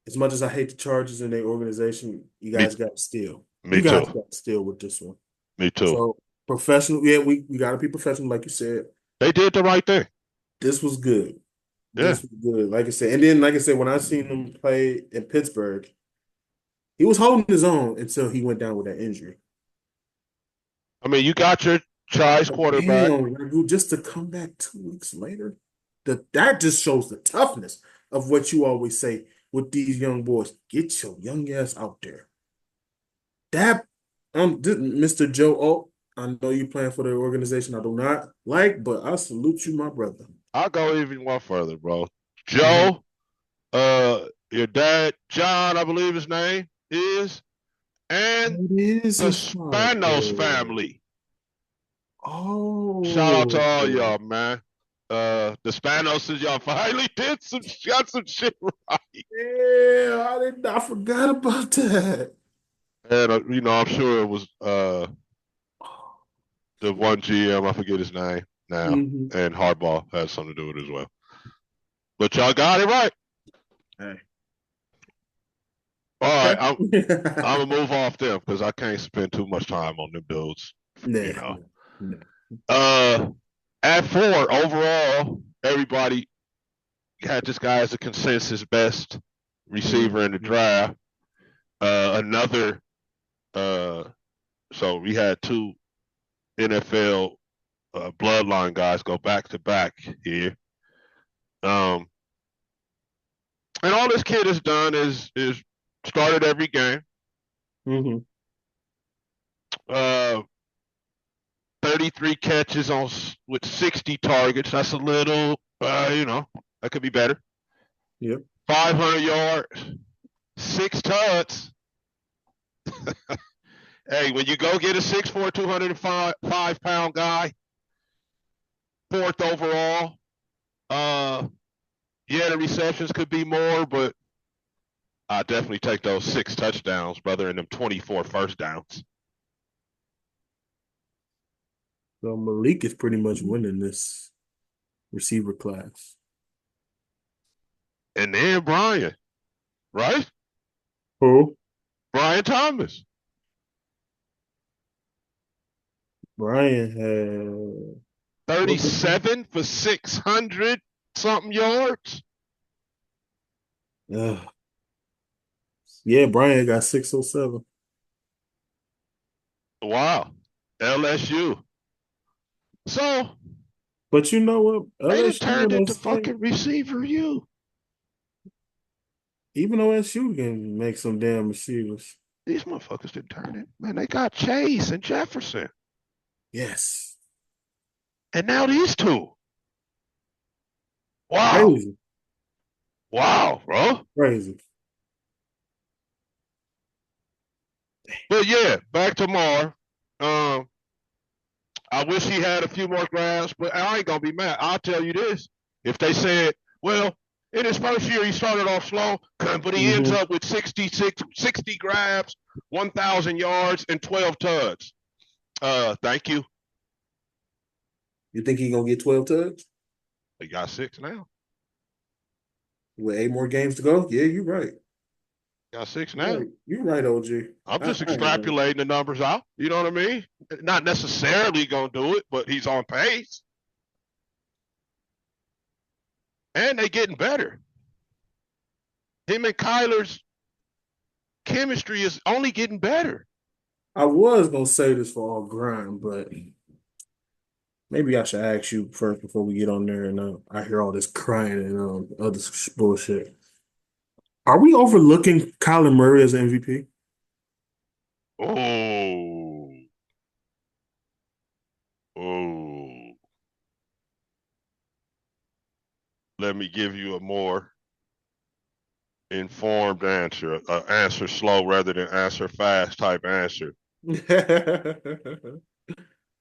As much as I hate the Chargers and their organization, you Me, guys got to steal. me You guys too. got to steal with this one. Me too. So professional, yeah, we got to be professional, like you said. They did the right thing. This was good. Yeah. This was good, like I said. And then, like I said, when I seen him play in Pittsburgh, he was holding his own until he went down with that injury. I mean, you got your Chi's But quarterback. damn, Ragu, just to come back 2 weeks later, that just shows the toughness of what you always say with these young boys. Get your young ass out there. That Mr. Joe Alt, I know you playing for the organization I do not like, but I salute you, my brother. I'll go even one further, bro. Mhm. Joe, your dad, John, I believe his name is, and It is the his father. Spanos family. Shout out to Oh, all y'all, man. the Spanos, y'all finally got some shit right. Yeah, I forgot about that. And I'm sure it was the one GM, I forget his name now, Hmm. and Harbaugh has something to do with it as well. But y'all got it right. Hey, All okay. right, I'm gonna move off them because I can't spend too much time on them dudes. You Nah, know. nah, nah. Uh, at 4 overall, everybody had this guy as a consensus best receiver in the Mhm. draft. Another, uh, so we had two NFL bloodline guys go back to back here. Um, and all this kid has done is started every game. Mhm. 33 catches on with 60 targets. That's a little, that could be better. Yep. 500 yards, 6 touchdowns. Hey, when you go get a 6'4", 205-pound guy, fourth overall, yeah, the receptions could be more, but I definitely take those 6 touchdowns, brother, and them 24 first downs. So Malik is pretty much winning this receiver class. And then Brian, right? Who? Brian Thomas, Brian had what was it? 37 for 600 something yards. Uh, yeah, Brian got 607. Wow. LSU. So But you know what? they done LSU turned and into State, fucking receiver you. even OSU can make some damn receivers. These motherfuckers didn't turn it. Man, they got Chase and Jefferson. Yes. And now these two. Wow. Crazy. Wow, bro. Crazy. But yeah, back to Marv. Um, I wish he had a few more grabs, but I ain't gonna be mad. I'll tell you this: if they said, well, in his first year he started off slow, but he ends Hmm. up with 60 grabs, 1,000 yards, and 12 tugs. Thank you. You think he gonna get 12 tugs He got 6 now. with 8 more games to go? Yeah, you're right. Got 6 You're now. right. You're right, OG. I'm just I ain't right. extrapolating the numbers out. You know what I mean? Not necessarily gonna do it, but he's on pace, and they getting better. Him and Kyler's chemistry is only getting better. I was gonna say this for all grind, but maybe I should ask you first before we get on there and I hear all this crying and other bullshit. Are we overlooking Kyler Murray as MVP? Oh, oh. Let me give you a more informed answer. Answer slow rather than answer fast type answer.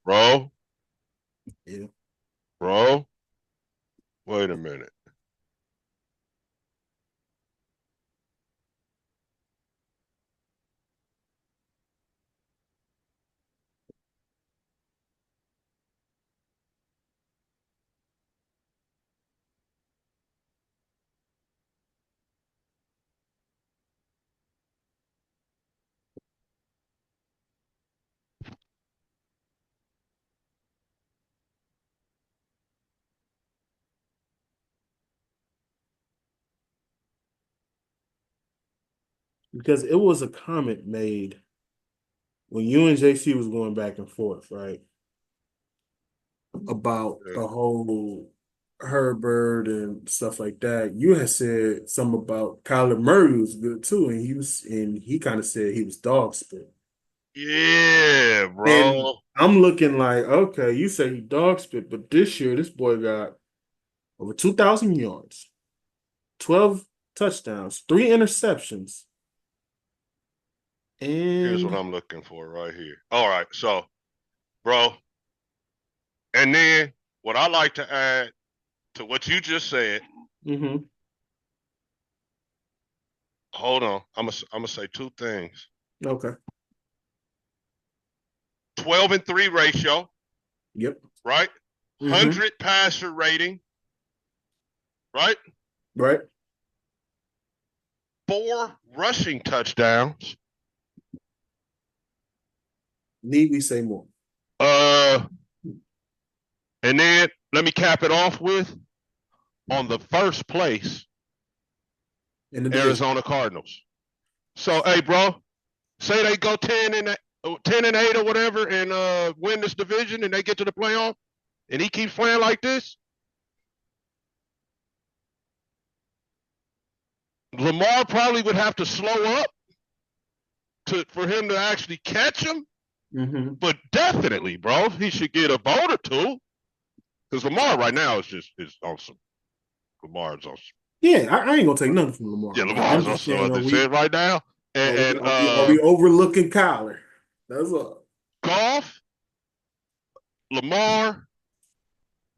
Bro, Yeah. bro, wait a minute. Because it was a comment made when you and JC was going back and forth, right? About Yeah. the whole Herbert and stuff like that. You had said something about Kyler Murray was good too, and he kind of said he was dog spit. Yeah, And bro. I'm looking like, okay, you say he dog spit, but this year this boy got over 2,000 yards, 12 touchdowns, 3 interceptions, Here's what and I'm looking for right here. All right, so, bro, and then what I like to add to what you just said. Mm-hmm. Hold on. I'm gonna say two things. Okay. 12-3 ratio, Yep. right? Mm-hmm. 100 passer rating, right? Right. 4 rushing touchdowns. Need we say more? Uh, and then let me cap it off with on the first place In the division. Arizona Cardinals. So, hey, bro, say they go 10-8 or whatever and win this division and they get to the playoff, and he keeps playing like this. Lamar probably would have to slow up for him to actually catch him. Mm-hmm. But definitely, bro, he should get a vote or two. Because Lamar right now is awesome. Lamar is awesome. Yeah, I ain't gonna take nothing from Lamar, Yeah, but Lamar I'm is just awesome saying, at this shit right now. And, and are we overlooking Kyler? That's all. Goff, Lamar,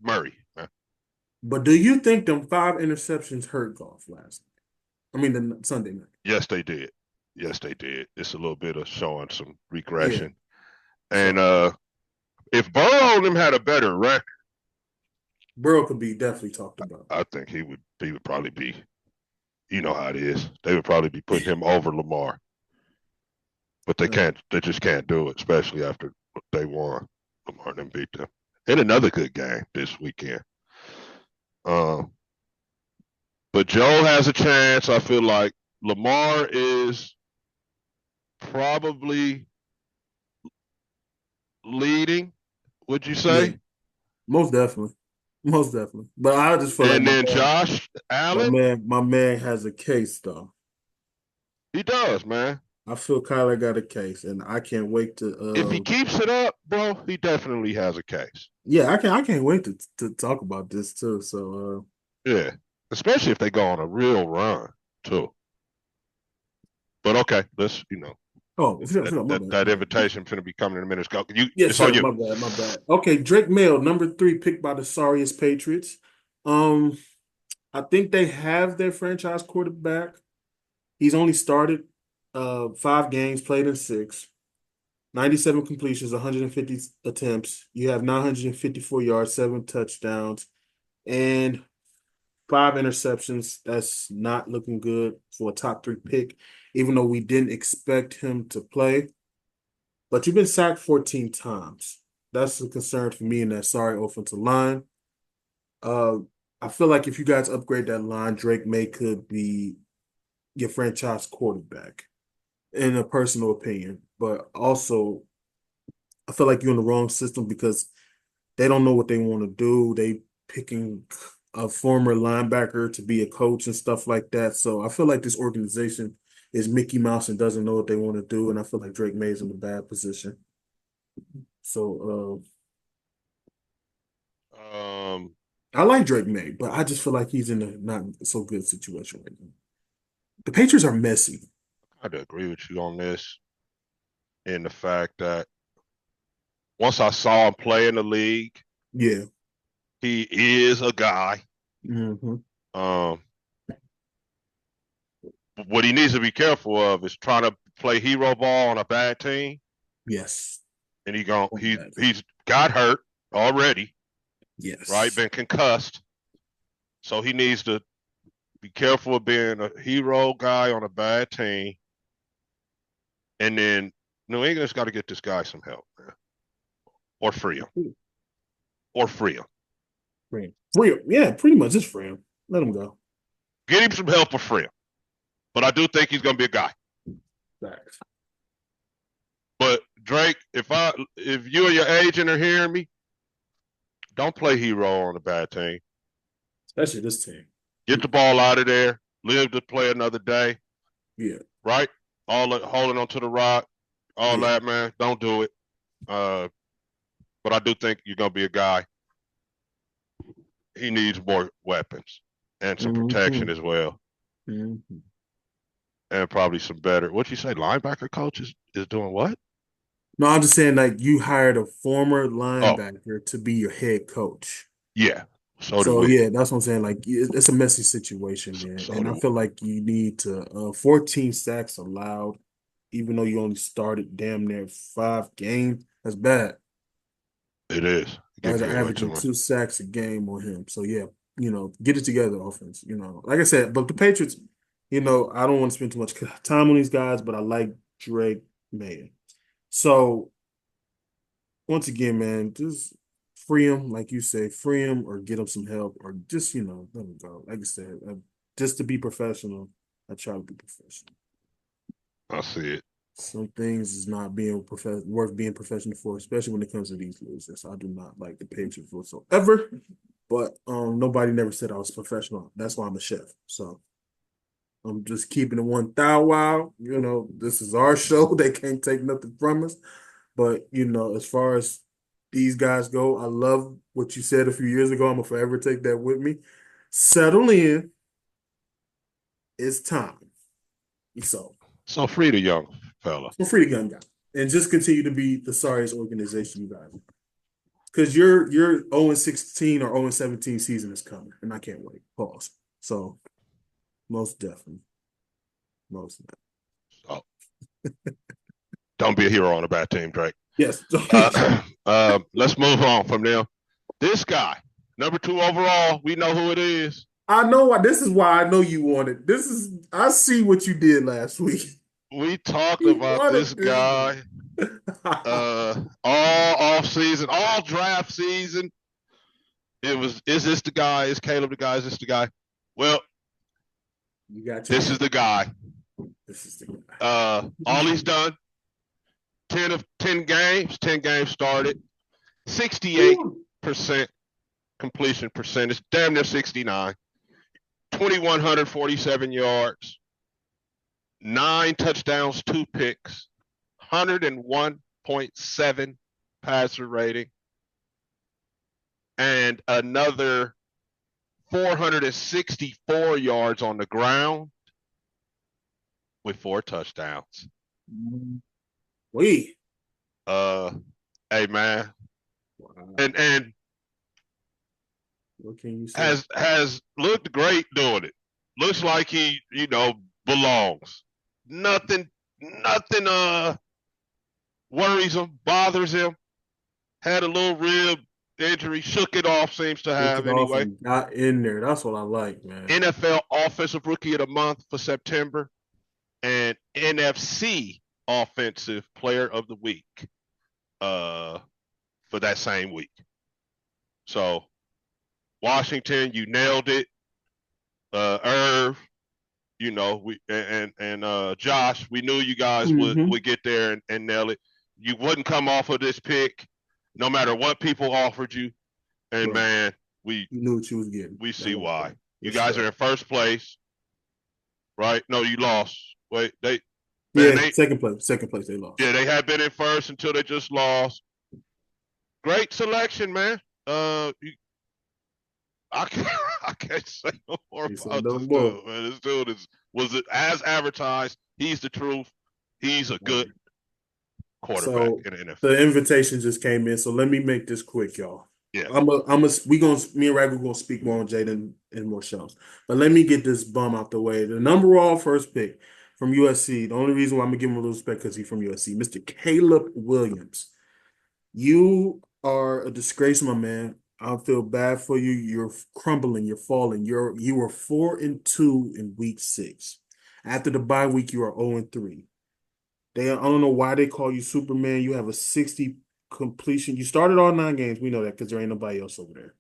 Murray. Man. But do you think them 5 interceptions hurt golf last night? I mean, the Sunday night. Yes, they did. Yes, they did. It's a little bit of showing some Yeah. regression. And So if Burrow and them had a better record, Burrow could be definitely talked about. I think he would probably be. You know how it is. They would probably be putting him over Lamar, but they Uh, can't. They just can't do it, especially after they won. Lamar and them beat them in another good game this weekend. Um, but Joe has a chance. I feel like Lamar is probably leading. Would you yeah, say? most definitely, most definitely. But I just feel like And then Josh Allen, my man has a case though. he does, man. I feel Kyler got a case, and I can't wait to. If he keeps it up, bro, he definitely has a case. Yeah, I can't wait to talk about this too. So, Yeah, especially if they go on a real run too. But okay, let's my that bad. invitation finna be coming in a minute. Go, Yes, it's on sir. you. My bad. Okay, Drake Mail, number 3, picked by the sorriest Patriots. Um, I think they have their franchise quarterback. He's only started 5 games, played in 6, 97 completions, 150 attempts. You have 954 yards, 7 touchdowns, and 5 interceptions. That's not looking good for a top 3 pick, even though we didn't expect him to play. But you've been sacked 14 times. That's a concern for me in that sorry offensive line. Uh, I feel like if you guys upgrade that line, Drake May could be your franchise quarterback, in a personal opinion. But also, I feel like you're in the wrong system because they don't know what they want to do. They picking a former linebacker to be a coach and stuff like that. So I feel like this organization is Mickey Mouse and doesn't know what they want to do. And I feel like Drake May is in a bad position. So Um, I like Drake May, but I just feel like he's in a not so good situation right now. The Patriots are messy. I do agree with you on this, in the fact that once I saw him play in the league, Yeah. he is a guy. Hmm. Um, what he needs to be careful of is trying to play hero ball on a bad team, Yes. and Okay. he's got hurt already, right? Yes. Been concussed, so he needs to be careful of being a hero guy on a bad team. And then New England's got to get this guy some help, man, or free him, or free him. Free him. Free him. Yeah, pretty much just free him. Let him go. Get him some help or free him. But I do think he's going to be a guy. Facts. But Drake, if you or your agent are hearing me, don't play hero on a bad team. Especially this team. Get the ball out of there. Live to play another day. Yeah. Right? Holding onto the rock, all Yeah. that, man. Don't do it. But I do think you're gonna be a guy. He needs more weapons and some Hmm. protection as well, Hmm. and probably some better. What you say? Linebacker coach is doing what? No, I'm just saying like you hired a former Oh, linebacker to be your head coach. yeah. So do So we. yeah, that's what I'm saying. Like it's a messy situation, man. So And I do feel like you need to 14 sacks allowed, even though you only started damn near 5 games. That's bad. we. It is. Guys Give are you way too averaging much. 2 sacks a game on him. So yeah, get it together, offense. Like I said, but the Patriots, I don't want to spend too much time on these guys, but I like Drake May. So once again, man, just free him, like you say, free him or get him some help or just, let him go. Like I said, just to be professional, I try to be professional. I see it. Some things is not being worth being professional for, especially when it comes to these losers. I do not like the Patriots whatsoever, but nobody never said I was professional. That's why I'm a chef. So I'm just keeping it 1,000 wow. This is our show. They can't take nothing from us. But as far as these guys go, I love what you said a few years ago. I'm gonna forever take that with me. Settle in. It's time. So So free the young fella. feel free to gun down and just continue to be the sorriest organization you guys. Because your 0-16 or 0-17 season is coming, and I can't wait. Pause. So most definitely, most definitely. So don't be a hero on a bad team, Drake. Yes. Let's move on from them. This guy, number 2 overall, we know who it is. I know why. This is why I know you wanted. This is. I see what you did last week. We talked You about this wanted this guy guy. all off season, all draft season. It was, is this the guy? Is Caleb the guy? Is this the guy? Well, You got your this is guy. the guy. This is the guy. All he's done, 10 of 10 games, 10 games started, 68% completion percentage, damn near 69, 2,147 yards, 9 touchdowns, 2 picks, 101.7 passer rating, and another 464 yards on the ground with 4 touchdowns. We. Uh, hey man, Wow. and What can you say? has looked great doing it. Looks like he belongs. Nothing worries him, bothers him. Had a little rib injury, shook it off. Seems to Took it have off anyway. and got in there. That's what I like, man. NFL Offensive Rookie of the Month for September, and NFC Offensive Player of the Week uh, for that same week. So Washington, you nailed it. Irv, we and Josh, we knew you guys would Mm-hmm. would get there and nail it. You wouldn't come off of this pick, no matter what people offered you. And Right. man, we You knew what you was getting. we That see was why. good. You For guys are sure. in first place, right? No, you lost. Wait, man, Yeah, second place. Second place, they lost. they had been in first until they just lost. Great selection, man. You, I can't I can't say no more He said about no this more. dude, man. This dude was it as advertised. He's the truth. He's a good Right. quarterback So in the NFL. the invitation just came in. So let me make this quick, y'all. Yes. Me and Ragu gonna speak more on Jaden and more shows. But let me get this bum out the way. The number one first pick from USC. The only reason why I'm gonna give him a little respect because he's from USC, Mr. Caleb Williams. You are a disgrace, my man. I feel bad for you. You're crumbling. You're falling. You were 4-2 in week 6. After the bye week, you are 0-3. I don't know why they call you Superman. You have a 60 completion. You started all 9 games. We know that because there ain't nobody else over there.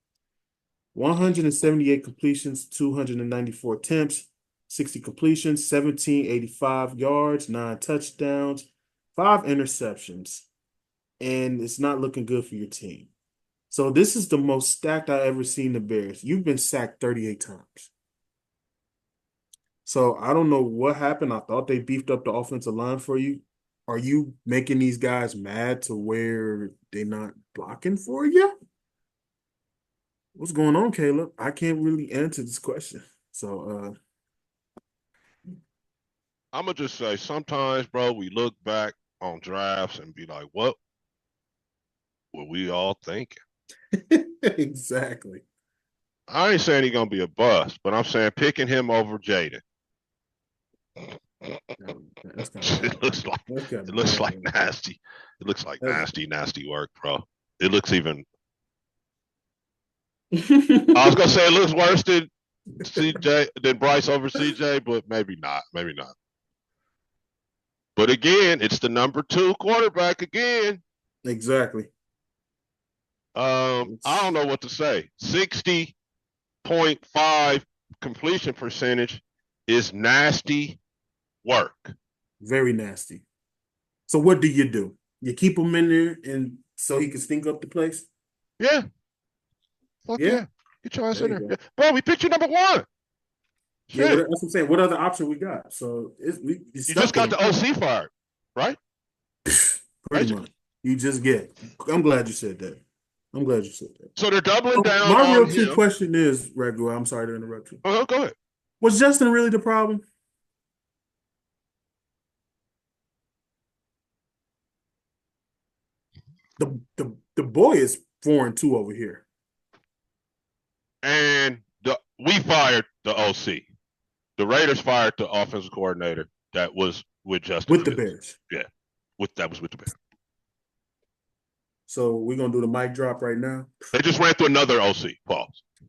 178 completions, 294 attempts, 60 completions, 1785 yards, 9 touchdowns, 5 interceptions, and it's not looking good for your team. So this is the most stacked I ever seen the Bears. You've been sacked 38 times. So I don't know what happened. I thought they beefed up the offensive line for you. Are you making these guys mad to where they're not blocking for you? What's going on, Caleb? I can't really answer this question. So I'm gonna just say sometimes, bro, we look back on drafts and be like, what were we all thinking? exactly. I ain't saying he's gonna be a bust, but I'm saying picking him over Jaden. That's kind of It bad. looks like That's kind it of looks like bad. nasty. It looks like That's nasty work, bro. It looks even. I was exactly. gonna say it looks worse than CJ than Bryce over CJ, but maybe not. Maybe not. But again, it's the number 2 quarterback again. I don't It's know what to say. 60.5 completion percentage is nasty work. very nasty. So what do? You keep him in there and so he can stink up the place? Yeah, fuck Yeah, yeah. Get your ass there in you there. go. Yeah. Bro, we picked you number 1. Yeah, Shit. that's what I'm saying. What other option we got? So you You just stuck with got him, the OC fired, right? pretty much. Basically. You just get. I'm glad you said that. I'm glad you said that. So they're doubling So down my on real key him. question is, Ragu, I'm sorry to interrupt you. Go ahead. Was Justin really the problem? The boy is 4-2 over here And we fired the OC. The Raiders fired the offensive coordinator that was with Justin with the Fields. Bears. Yeah, that was with the Bears. So we're gonna do the mic drop right now. They just ran through another OC. Pause. Oh,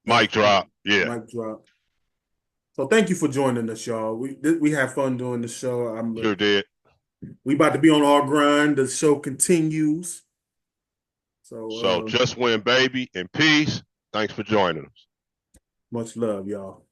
Mic drop. Yeah, mic drop. So thank you for joining us, y'all. We have fun doing the show. sure did. We about to be on our grind. The show continues. So So just win, baby, in peace. Thanks for joining us. much love, y'all.